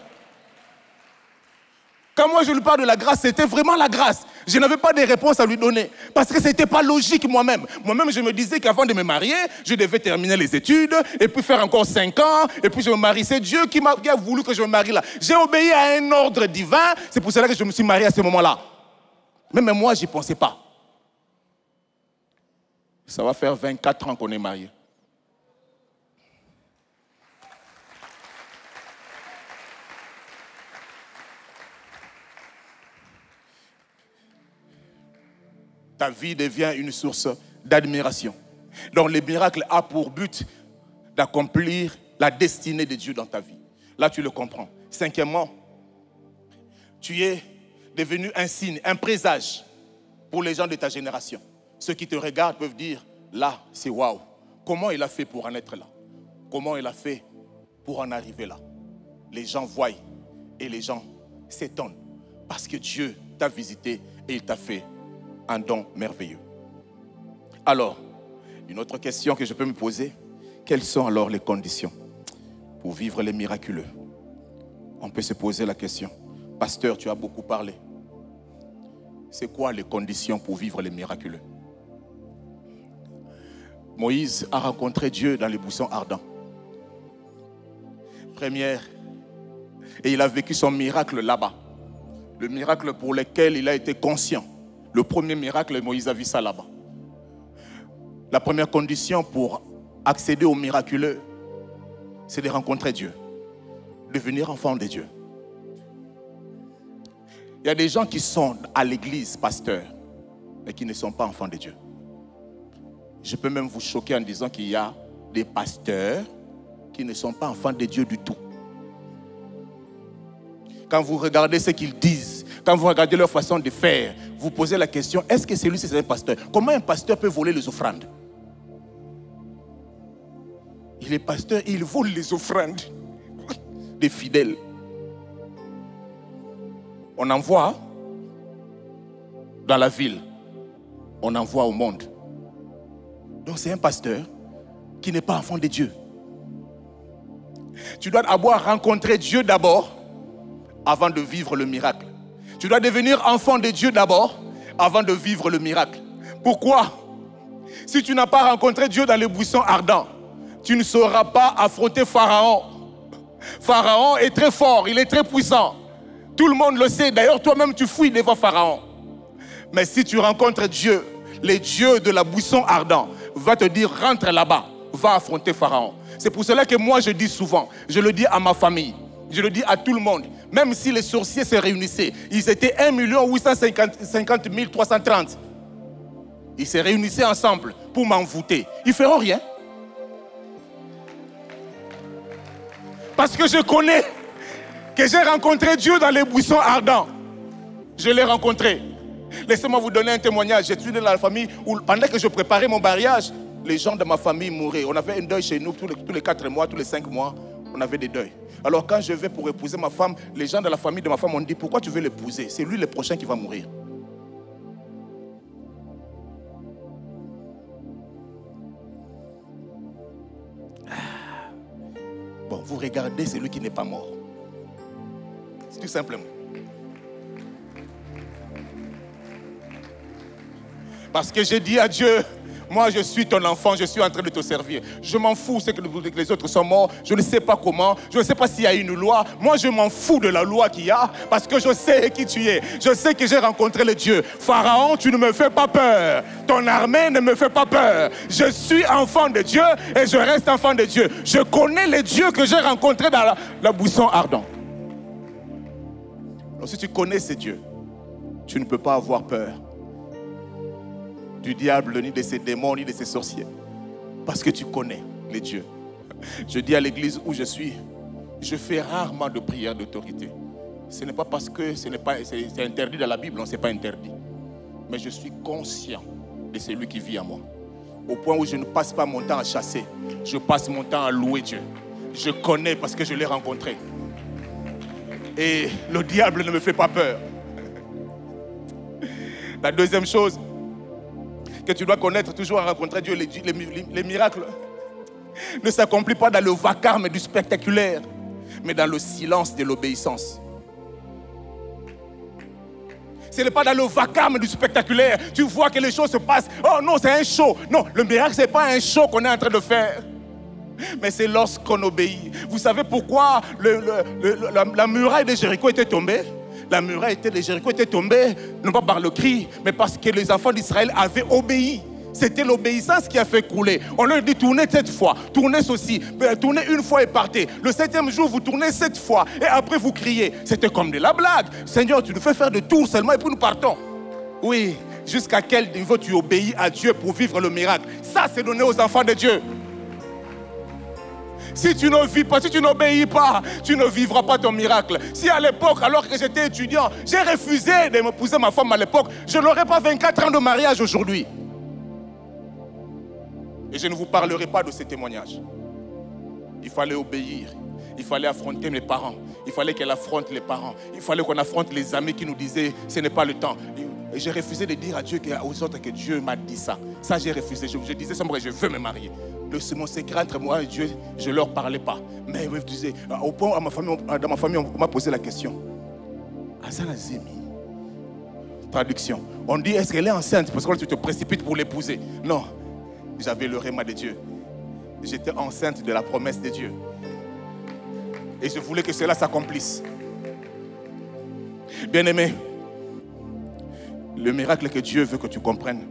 Quand moi je lui parle de la grâce, c'était vraiment la grâce. Je n'avais pas de réponse à lui donner. Parce que ce n'était pas logique moi-même. Moi-même, je me disais qu'avant de me marier, je devais terminer les études, et puis faire encore 5 ans, et puis je me marie. C'est Dieu qui a voulu que je me marie là. J'ai obéi à un ordre divin, c'est pour cela que je me suis marié à ce moment-là. Mais même moi, je n'y pensais pas. Ça va faire 24 ans qu'on est mariés. Ta vie devient une source d'admiration. Donc le miracle a pour but d'accomplir la destinée de Dieu dans ta vie. Là, tu le comprends. Cinquièmement, tu es devenu un signe, un présage pour les gens de ta génération. Ceux qui te regardent peuvent dire, là, c'est waouh. Comment il a fait pour en être là? Comment il a fait pour en arriver là? Les gens voient et les gens s'étonnent parce que Dieu t'a visité et il t'a fait un don merveilleux. Alors, une autre question que je peux me poser, quelles sont alors les conditions pour vivre les miraculeux? On peut se poser la question. Pasteur, tu as beaucoup parlé. C'est quoi les conditions pour vivre les miraculeux? Moïse a rencontré Dieu dans les buissons ardents. Première, et il a vécu son miracle là-bas. Le miracle pour lequel il a été conscient. Le premier miracle, Moïse a vu ça là-bas. La première condition pour accéder au miraculeux, c'est de rencontrer Dieu. Devenir enfant de Dieu. Il y a des gens qui sont à l'église, pasteur, mais qui ne sont pas enfants de Dieu. Je peux même vous choquer en disant qu'il y a des pasteurs qui ne sont pas enfants de Dieu du tout. Quand vous regardez ce qu'ils disent, quand vous regardez leur façon de faire, vous posez la question, est-ce que celui-ci c'est un pasteur? Comment un pasteur peut voler les offrandes? Il est pasteur et il vole les offrandes des fidèles. On envoie dans la ville, on envoie au monde. Donc c'est un pasteur qui n'est pas enfant de Dieu. Tu dois d'abord rencontrer Dieu d'abord avant de vivre le miracle. Tu dois devenir enfant de Dieu d'abord avant de vivre le miracle. Pourquoi? Si tu n'as pas rencontré Dieu dans les buissons ardents, tu ne sauras pas affronter Pharaon. Pharaon est très fort, il est très puissant. Tout le monde le sait. D'ailleurs, toi-même, tu fuis devant Pharaon. Mais si tu rencontres Dieu, le Dieu de la buisson ardent va te dire, rentre là-bas, va affronter Pharaon. C'est pour cela que moi, je dis souvent, je le dis à ma famille, je le dis à tout le monde, même si les sorciers se réunissaient, ils étaient 1 850 330. Ils se réunissaient ensemble pour m'envoûter. Ils ne feront rien. Parce que je connais que j'ai rencontré Dieu dans les buissons ardents. Je l'ai rencontré. Laissez-moi vous donner un témoignage. J'étais dans la famille où, pendant que je préparais mon mariage, les gens de ma famille mouraient. On avait un deuil chez nous tous les 4 mois, tous les 5 mois. On avait des deuils. Alors quand je vais pour épouser ma femme, les gens de la famille de ma femme m'ont dit, pourquoi tu veux l'épouser? C'est lui le prochain qui va mourir. Bon, vous regardez celui qui n'est pas mort. C'est tout simplement. Parce que j'ai dit à Dieu, moi je suis ton enfant, je suis en train de te servir. Je m'en fous, c'est que les autres sont morts, je ne sais pas comment, je ne sais pas s'il y a une loi. Moi je m'en fous de la loi qu'il y a, parce que je sais qui tu es. Je sais que j'ai rencontré le Dieu. Pharaon, tu ne me fais pas peur. Ton armée ne me fait pas peur. Je suis enfant de Dieu et je reste enfant de Dieu. Je connais le Dieu que j'ai rencontré dans la buisson ardent. Alors si tu connais ce Dieu, tu ne peux pas avoir peur du diable, ni de ses démons, ni de ses sorciers. Parce que tu connais les dieux. Je dis à l'église où je suis, je fais rarement de prières d'autorité. Ce n'est pas parce que c'est interdit dans la Bible, non, ce n'est pas interdit. Mais je suis conscient de celui qui vit en moi. Au point où je ne passe pas mon temps à chasser, je passe mon temps à louer Dieu. Je connais parce que je l'ai rencontré. Et le diable ne me fait pas peur. La deuxième chose que tu dois connaître, toujours à rencontrer Dieu, les miracles ne s'accomplissent pas dans le vacarme du spectaculaire, mais dans le silence de l'obéissance. Ce n'est pas dans le vacarme du spectaculaire. Tu vois que les choses se passent. Oh non, c'est un show. Non, le miracle, ce n'est pas un show qu'on est en train de faire. Mais c'est lorsqu'on obéit. Vous savez pourquoi la muraille de Jéricho était tombée? La muraille de Jéricho était tombée, non pas par le cri, mais parce que les enfants d'Israël avaient obéi. C'était l'obéissance qui a fait couler. On leur dit tournez 7 fois, tournez ceci, tournez une fois et partez. Le 7e jour, vous tournez 7 fois et après vous criez. C'était comme de la blague. Seigneur, tu nous fais faire de tours seulement et puis nous partons. Oui, jusqu'à quel niveau tu obéis à Dieu pour vivre le miracle? Ça, c'est donné aux enfants de Dieu. Si tu ne vis pas, si tu n'obéis pas, tu ne vivras pas ton miracle. Si à l'époque, alors que j'étais étudiant, j'ai refusé de m'épouser ma femme à l'époque, je n'aurais pas 24 ans de mariage aujourd'hui. Et je ne vous parlerai pas de ces témoignages. Il fallait obéir. Il fallait affronter mes parents. Il fallait qu'elle affronte les parents. Il fallait qu'on affronte les amis qui nous disaient ce n'est pas le temps. Et j'ai refusé de dire à Dieu, aux autres que Dieu m'a dit ça. Ça, j'ai refusé. Je disais seulement que je veux me marier. Mon secret entre moi et Dieu, je ne leur parlais pas. Mais je disais, au point dans ma famille, on m'a posé la question. Azana Zemi. Traduction. On dit, est-ce qu'elle est enceinte? Parce que tu te précipites pour l'épouser. Non. J'avais le rhéma de Dieu. J'étais enceinte de la promesse de Dieu. Et je voulais que cela s'accomplisse. Bien-aimé, le miracle que Dieu veut que tu comprennes.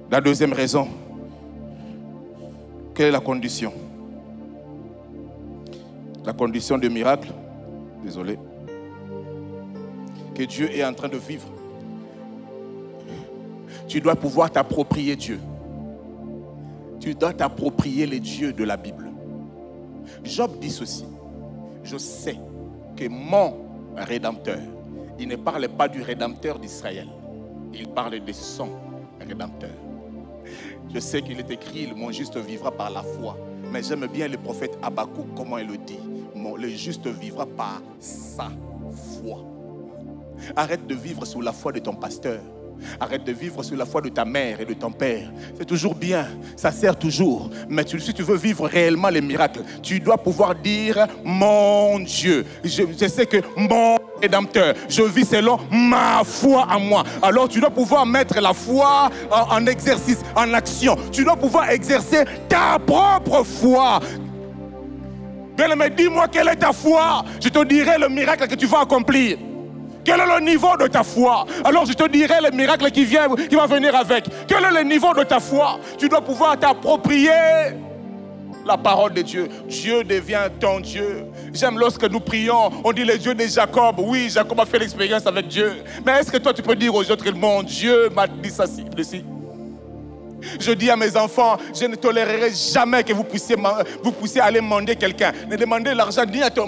La deuxième raison, quelle est la condition? La condition du miracle, désolé, que Dieu est en train de vivre. Tu dois pouvoir t'approprier Dieu. Tu dois t'approprier les dieux de la Bible. Job dit ceci. Je sais que mon Rédempteur. Il ne parle pas du Rédempteur d'Israël. Il parle de son Rédempteur. Je sais qu'il est écrit, mon juste vivra par la foi. Mais j'aime bien le prophète Habakkuk, comment il le dit. Le juste vivra par sa foi. Arrête de vivre sous la foi de ton pasteur. Arrête de vivre sous la foi de ta mère et de ton père. C'est toujours bien, ça sert toujours. Mais si tu veux vivre réellement les miracles, tu dois pouvoir dire, mon Dieu, je sais que mon Rédempteur, je vis selon ma foi à moi. Alors tu dois pouvoir mettre la foi en exercice, en action. Tu dois pouvoir exercer ta propre foi. Bien-aimé, dis-moi quelle est ta foi. Je te dirai le miracle que tu vas accomplir. Quel est le niveau de ta foi? Alors je te dirai le miracle qui va venir avec. Quel est le niveau de ta foi? Tu dois pouvoir t'approprier la parole de Dieu. Dieu devient ton Dieu. J'aime lorsque nous prions, on dit le Dieu de Jacob. Oui, Jacob a fait l'expérience avec Dieu. Mais est-ce que toi tu peux dire aux autres, mon Dieu m'a dit ça ici? Je dis à mes enfants, je ne tolérerai jamais que vous puissiez aller demander quelqu'un. Ne demandez l'argent ni à tes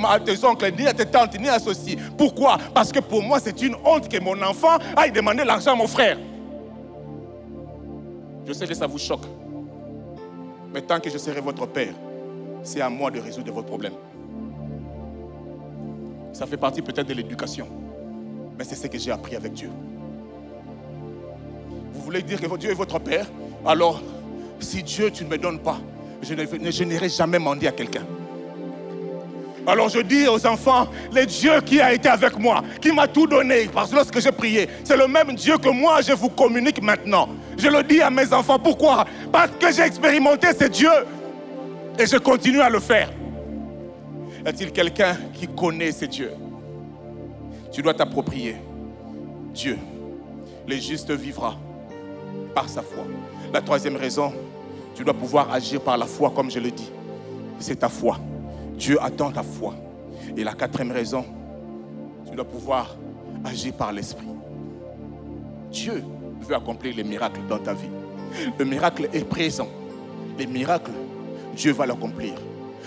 oncles, ni à tes tantes, ni à ceux-ci. Pourquoi? Parce que pour moi, c'est une honte que mon enfant aille demander l'argent à mon frère. Je sais que ça vous choque. Mais tant que je serai votre père, c'est à moi de résoudre vos problèmes. Ça fait partie peut-être de l'éducation. Mais c'est ce que j'ai appris avec Dieu. Vous voulez dire que Dieu est votre père? Alors, si Dieu, tu ne me donnes pas, je n'irai jamais mendier à quelqu'un. Alors je dis aux enfants, le Dieu qui a été avec moi, qui m'a tout donné, parce que lorsque j'ai prié, c'est le même Dieu que moi, je vous communique maintenant. Je le dis à mes enfants, pourquoi? Parce que j'ai expérimenté ce Dieu et je continue à le faire. Y a-t-il quelqu'un qui connaît ce Dieu? Tu dois t'approprier Dieu. Le juste vivra par sa foi. La troisième raison, tu dois pouvoir agir par la foi, comme je le dis. C'est ta foi. Dieu attend ta foi. Et la quatrième raison, tu dois pouvoir agir par l'esprit. Dieu veut accomplir les miracles dans ta vie. Le miracle est présent. Les miracles, Dieu va l'accomplir.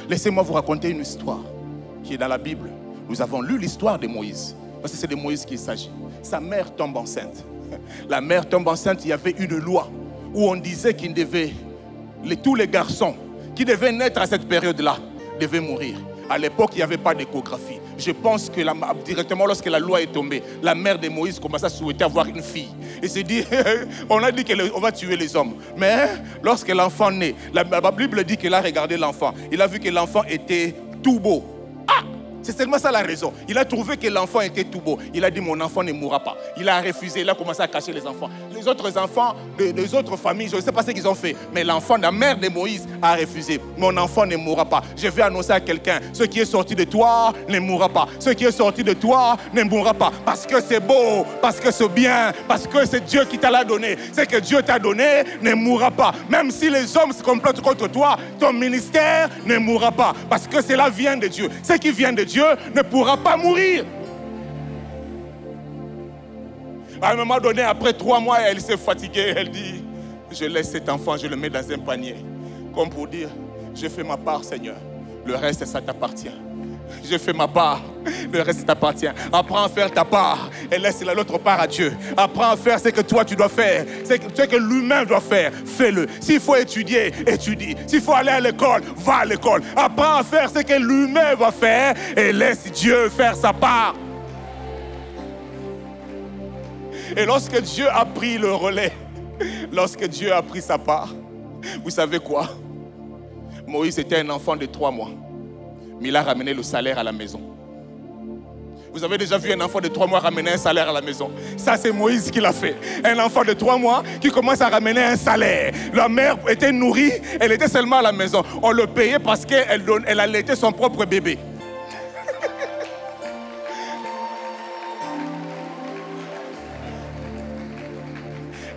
Laissez-moi vous raconter une histoire qui est dans la Bible. Nous avons lu l'histoire de Moïse. Parce que c'est de Moïse qu'il s'agit. Sa mère tombe enceinte. La mère tombe enceinte, il y avait une loi où on disait qu'il devait, tous les garçons qui devaient naître à cette période-là devaient mourir. À l'époque, il n'y avait pas d'échographie. Je pense que directement lorsque la loi est tombée, la mère de Moïse commençait à souhaiter avoir une fille. Et s'est dit, on a dit qu'on va tuer les hommes. Mais lorsque l'enfant naît, la Bible dit qu'il a regardé l'enfant. Il a vu que l'enfant était tout beau. Ah! C'est seulement ça la raison. Il a trouvé que l'enfant était tout beau. Il a dit, mon enfant ne mourra pas. Il a refusé, il a commencé à cacher les enfants. Les autres enfants, des autres familles, je ne sais pas ce qu'ils ont fait. Mais l'enfant, la mère de Moïse a refusé. Mon enfant ne mourra pas. Je vais annoncer à quelqu'un, ce qui est sorti de toi ne mourra pas. Ce qui est sorti de toi ne mourra pas. Parce que c'est beau, parce que c'est bien, parce que c'est Dieu qui t'a donné. Ce que Dieu t'a donné ne mourra pas. Même si les hommes se complotent contre toi, ton ministère ne mourra pas. Parce que cela vient de Dieu. Ce qui vient de Dieu ne pourra pas mourir. À un moment donné, après 3 mois, elle s'est fatiguée. Elle dit, je laisse cet enfant, je le mets dans un panier. Comme pour dire, je fais ma part, Seigneur. Le reste, ça t'appartient. Je fais ma part, le reste t'appartient. Apprends à faire ta part et laisse l'autre part à Dieu. Apprends à faire ce que toi tu dois faire, ce que lui-même doit faire, fais-le. S'il faut étudier, étudie. S'il faut aller à l'école, va à l'école. Apprends à faire ce que lui-même va faire et laisse Dieu faire sa part. Et lorsque Dieu a pris le relais, lorsque Dieu a pris sa part, vous savez quoi? Moïse était un enfant de 3 mois. Mais il a ramené le salaire à la maison. Vous avez déjà vu un enfant de 3 mois ramener un salaire à la maison? Ça, c'est Moïse qui l'a fait. Un enfant de 3 mois qui commence à ramener un salaire. La mère était nourrie, elle était seulement à la maison. On le payait parce qu'elle allaitait son propre bébé.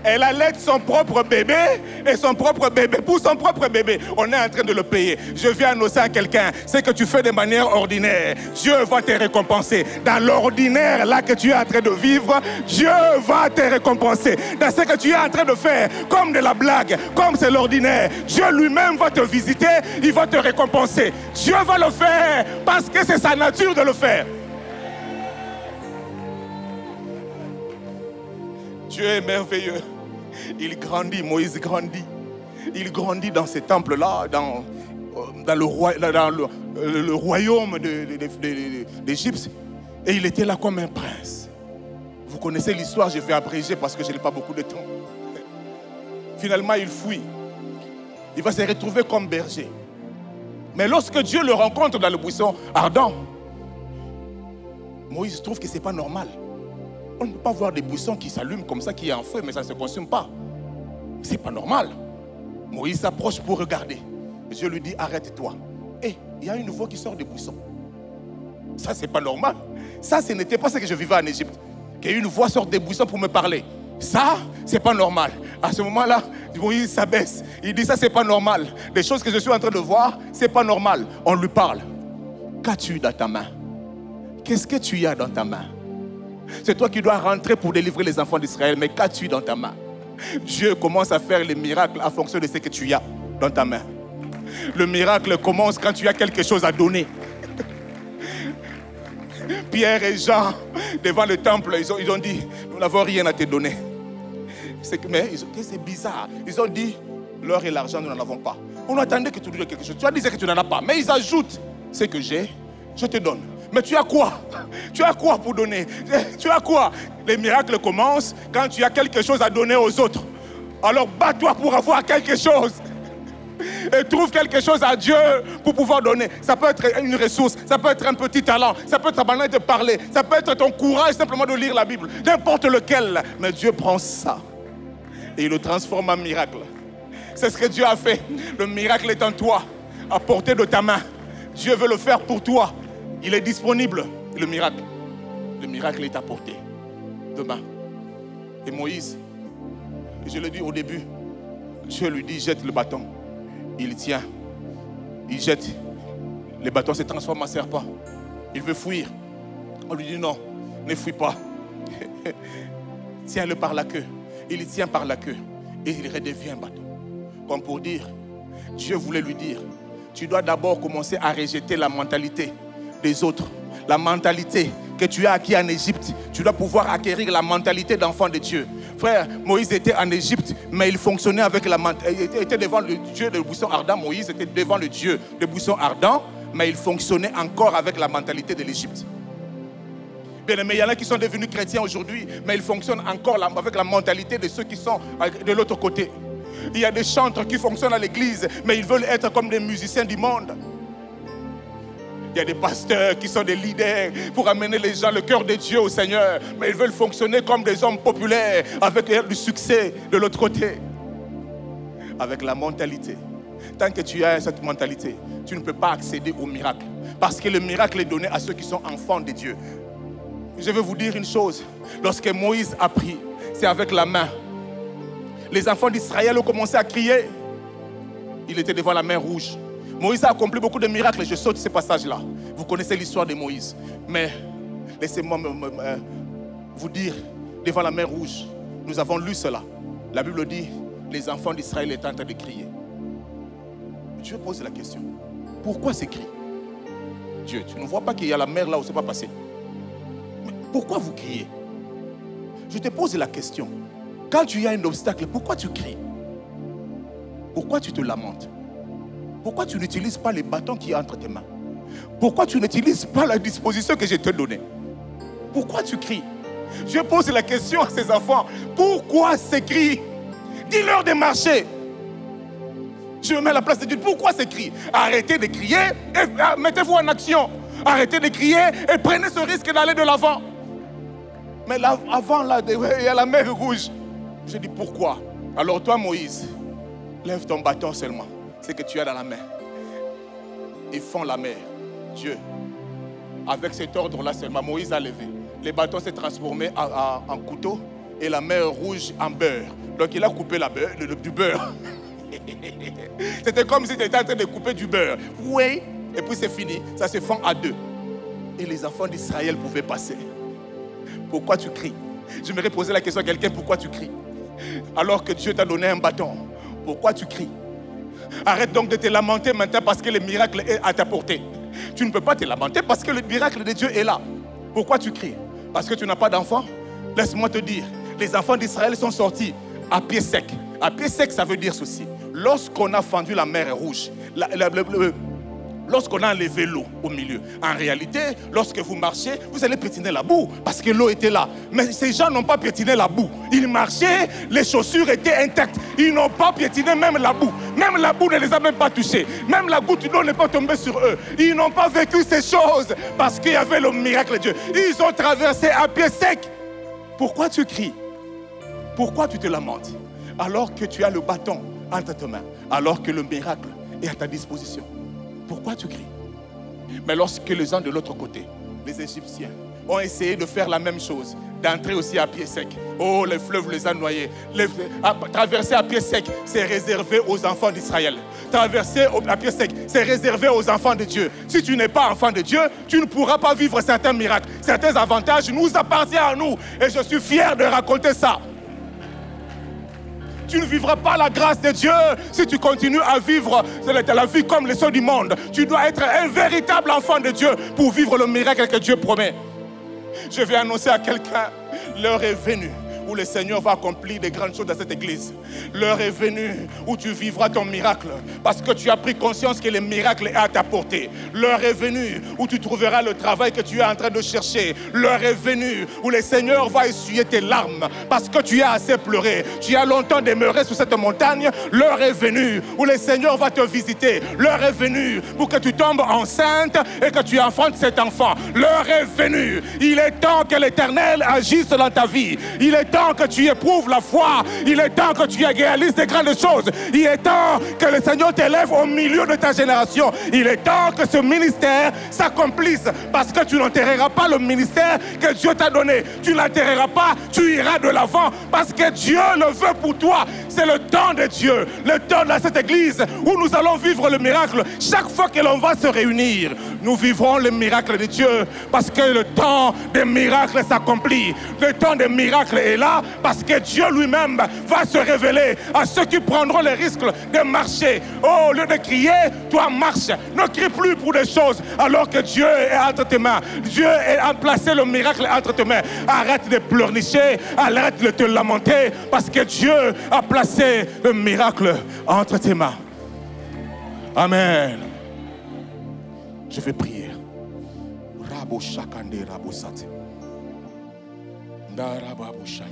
Elle allait son propre bébé et son propre bébé. Pour son propre bébé, on est en train de le payer. Je viens annoncer à quelqu'un, ce que tu fais de manière ordinaire, Dieu va te récompenser. Dans l'ordinaire, là que tu es en train de vivre, Dieu va te récompenser. Dans ce que tu es en train de faire, comme de la blague, comme c'est l'ordinaire, Dieu lui-même va te visiter, il va te récompenser. Dieu va le faire parce que c'est sa nature de le faire. Dieu est merveilleux. Il grandit, Moïse grandit. Il grandit dans ces temples-là, dans le royaume d'Égypte. Et il était là comme un prince. Vous connaissez l'histoire, je vais abréger parce que je n'ai pas beaucoup de temps. Finalement, il fuit. Il va se retrouver comme berger. Mais lorsque Dieu le rencontre dans le buisson ardent, Moïse trouve que ce n'est pas normal. On ne peut pas voir des buissons qui s'allument comme ça, qui est en feu, mais ça ne se consume pas. Ce n'est pas normal. Moïse s'approche pour regarder. Dieu lui dit, arrête-toi. Et il y a une voix qui sort des buissons. Ça, ce n'est pas normal. Ça, ce n'était pas ce que je vivais en Égypte. Qu'une voix sorte des buissons pour me parler. Ça, c'est pas normal. À ce moment-là, Moïse s'abaisse. Il dit, ça, c'est pas normal. Les choses que je suis en train de voir, c'est pas normal. On lui parle. Qu'as-tu dans ta main? Qu'est-ce que tu as dans ta main? C'est toi qui dois rentrer pour délivrer les enfants d'Israël. Mais qu'as-tu dans ta main? Dieu commence à faire les miracles en fonction de ce que tu as dans ta main. Le miracle commence quand tu as quelque chose à donner. Pierre et Jean, devant le temple, ils ont dit, nous n'avons rien à te donner. Mais c'est bizarre. Ils ont dit, l'or et l'argent, nous n'en avons pas. On attendait que tu donnes quelque chose. Tu as dit que tu n'en as pas. Mais ils ajoutent, ce que j'ai, je te donne. Mais tu as quoi? Tu as quoi pour donner? Tu as quoi? Les miracles commencent quand tu as quelque chose à donner aux autres. Alors bats-toi pour avoir quelque chose. Et trouve quelque chose à Dieu pour pouvoir donner. Ça peut être une ressource, ça peut être un petit talent, ça peut être ta manière de parler, ça peut être ton courage simplement de lire la Bible, n'importe lequel. Mais Dieu prend ça et il le transforme en miracle. C'est ce que Dieu a fait. Le miracle est en toi, à portée de ta main. Dieu veut le faire pour toi. Il est disponible, le miracle. Le miracle est à portée de main. Et Moïse, je le dis au début, Dieu lui dit, jette le bâton. Il tient, il jette, le bâton se transforme en serpent. Il veut fuir. On lui dit non, ne fuis pas. Tiens-le par la queue. Il tient par la queue et il redevient un bâton. Comme pour dire, Dieu voulait lui dire, tu dois d'abord commencer à rejeter la mentalité des autres. La mentalité que tu as acquis en Égypte, tu dois pouvoir acquérir la mentalité d'enfant de Dieu. Frère, Moïse était en Égypte, mais il fonctionnait avec la mentalité. Il était devant le Dieu de buisson ardent. Moïse était devant le Dieu de buisson ardent, mais il fonctionnait encore avec la mentalité de l'Égypte. Bien aimé, il y en a qui sont devenus chrétiens aujourd'hui, mais ils fonctionnent encore avec la mentalité de ceux qui sont de l'autre côté. Il y a des chantres qui fonctionnent à l'église, mais ils veulent être comme des musiciens du monde. Il y a des pasteurs qui sont des leaders pour amener les gens, le cœur de Dieu au Seigneur. Mais ils veulent fonctionner comme des hommes populaires avec du succès de l'autre côté. Avec la mentalité. Tant que tu as cette mentalité, tu ne peux pas accéder au miracle. Parce que le miracle est donné à ceux qui sont enfants de Dieu. Je vais vous dire une chose. Lorsque Moïse a pris, c'est avec la main. Les enfants d'Israël ont commencé à crier. Il était devant la mer rouge. Moïse a accompli beaucoup de miracles. Je saute ce passage-là. Vous connaissez l'histoire de Moïse. Mais laissez-moi vous dire, devant la mer rouge, nous avons lu cela. La Bible dit, les enfants d'Israël étaient en train de crier. Dieu pose la question. Pourquoi ces cris? Dieu, tu ne vois pas qu'il y a la mer là où ce n'est pas passé? Mais pourquoi vous criez? Je te pose la question. Quand tu as un obstacle, pourquoi tu cries? Pourquoi tu te lamentes? Pourquoi tu n'utilises pas les bâtons qui sont entre tes mains? Pourquoi tu n'utilises pas la disposition que je t'ai donnée? Pourquoi tu cries? Je pose la question à ces enfants. Pourquoi ces cris? Dis-leur de marcher. Je me mets à la place de Dieu. Pourquoi ces cris? Arrêtez de crier et mettez-vous en action. Arrêtez de crier et prenez ce risque d'aller de l'avant. Mais là, avant, là, il y a la mer rouge. Je dis pourquoi? Alors toi, Moïse, lève ton bâton seulement. C'est que tu as dans la main. Et fends la mer. Dieu, avec cet ordre-là seulement, Moïse a levé. Les bâtons s'est transformé en couteau et la mer rouge en beurre. Donc il a coupé du beurre. C'était comme si tu étais en train de couper du beurre. Oui. Et puis c'est fini. Ça se fend à deux. Et les enfants d'Israël pouvaient passer. Pourquoi tu cries? Je me poser la question à quelqu'un, pourquoi tu cries? Alors que Dieu t'a donné un bâton. Pourquoi tu cries? Arrête donc de te lamenter maintenant parce que le miracle est à ta portée. Tu ne peux pas te lamenter parce que le miracle de Dieu est là. Pourquoi tu cries? Parce que tu n'as pas d'enfant? Laisse-moi te dire, les enfants d'Israël sont sortis à pied sec. À pied sec, ça veut dire ceci. Lorsqu'on a fendu la mer Rouge, lorsqu'on a enlevé l'eau au milieu, en réalité, lorsque vous marchez, vous allez piétiner la boue parce que l'eau était là. Mais ces gens n'ont pas piétiné la boue. Ils marchaient, les chaussures étaient intactes. Ils n'ont pas piétiné même la boue. Même la boue ne les a même pas touchés. Même la goutte d'eau n'est pas tombée sur eux. Ils n'ont pas vécu ces choses parce qu'il y avait le miracle de Dieu. Ils ont traversé à pied sec. Pourquoi tu cries? Pourquoi tu te lamentes? Alors que tu as le bâton entre tes mains, alors que le miracle est à ta disposition. Pourquoi tu cries? Mais lorsque les gens de l'autre côté, les Égyptiens, ont essayé de faire la même chose, d'entrer aussi à pied sec. Oh, les fleuves les a noyés. Traverser à pied sec, c'est réservé aux enfants d'Israël. Traverser à pied sec, c'est réservé aux enfants de Dieu. Si tu n'es pas enfant de Dieu, tu ne pourras pas vivre certains miracles. Certains avantages nous appartiennent à nous. Et je suis fier de raconter ça. Tu ne vivras pas la grâce de Dieu si tu continues à vivre la vie comme les ceux du monde. Tu dois être un véritable enfant de Dieu pour vivre le miracle que Dieu promet. Je vais annoncer à quelqu'un, l'heure est venue où le Seigneur va accomplir des grandes choses dans cette église. L'heure est venue où tu vivras ton miracle parce que tu as pris conscience que le miracle est à ta portée. L'heure est venue où tu trouveras le travail que tu es en train de chercher. L'heure est venue où le Seigneur va essuyer tes larmes parce que tu as assez pleuré. Tu as longtemps demeuré sur cette montagne. L'heure est venue où le Seigneur va te visiter. L'heure est venue pour que tu tombes enceinte et que tu enfantes cet enfant. L'heure est venue. Il est temps que l'Éternel agisse dans ta vie. Il est temps que tu éprouves la foi. Il est temps que tu réalises des grandes choses. Il est temps que le Seigneur t'élève au milieu de ta génération. Il est temps que ce ministère s'accomplisse parce que tu n'enterreras pas le ministère que Dieu t'a donné. Tu ne l'enterreras pas, tu iras de l'avant parce que Dieu le veut pour toi. C'est le temps de Dieu, le temps de cette église où nous allons vivre le miracle. Chaque fois que l'on va se réunir, nous vivrons le miracle de Dieu parce que le temps des miracles s'accomplit. Le temps des miracles est là parce que Dieu lui-même va se révéler à ceux qui prendront le risque de marcher. Oh, au lieu de crier, toi marche. Ne crie plus pour des choses alors que Dieu est entre tes mains. Dieu a placé le miracle entre tes mains. Arrête de pleurnicher, arrête de te lamenter parce que Dieu a placé le miracle entre tes mains. Amen. Je vais prier. Rabo Shakande Rabo Sate. Darababushay.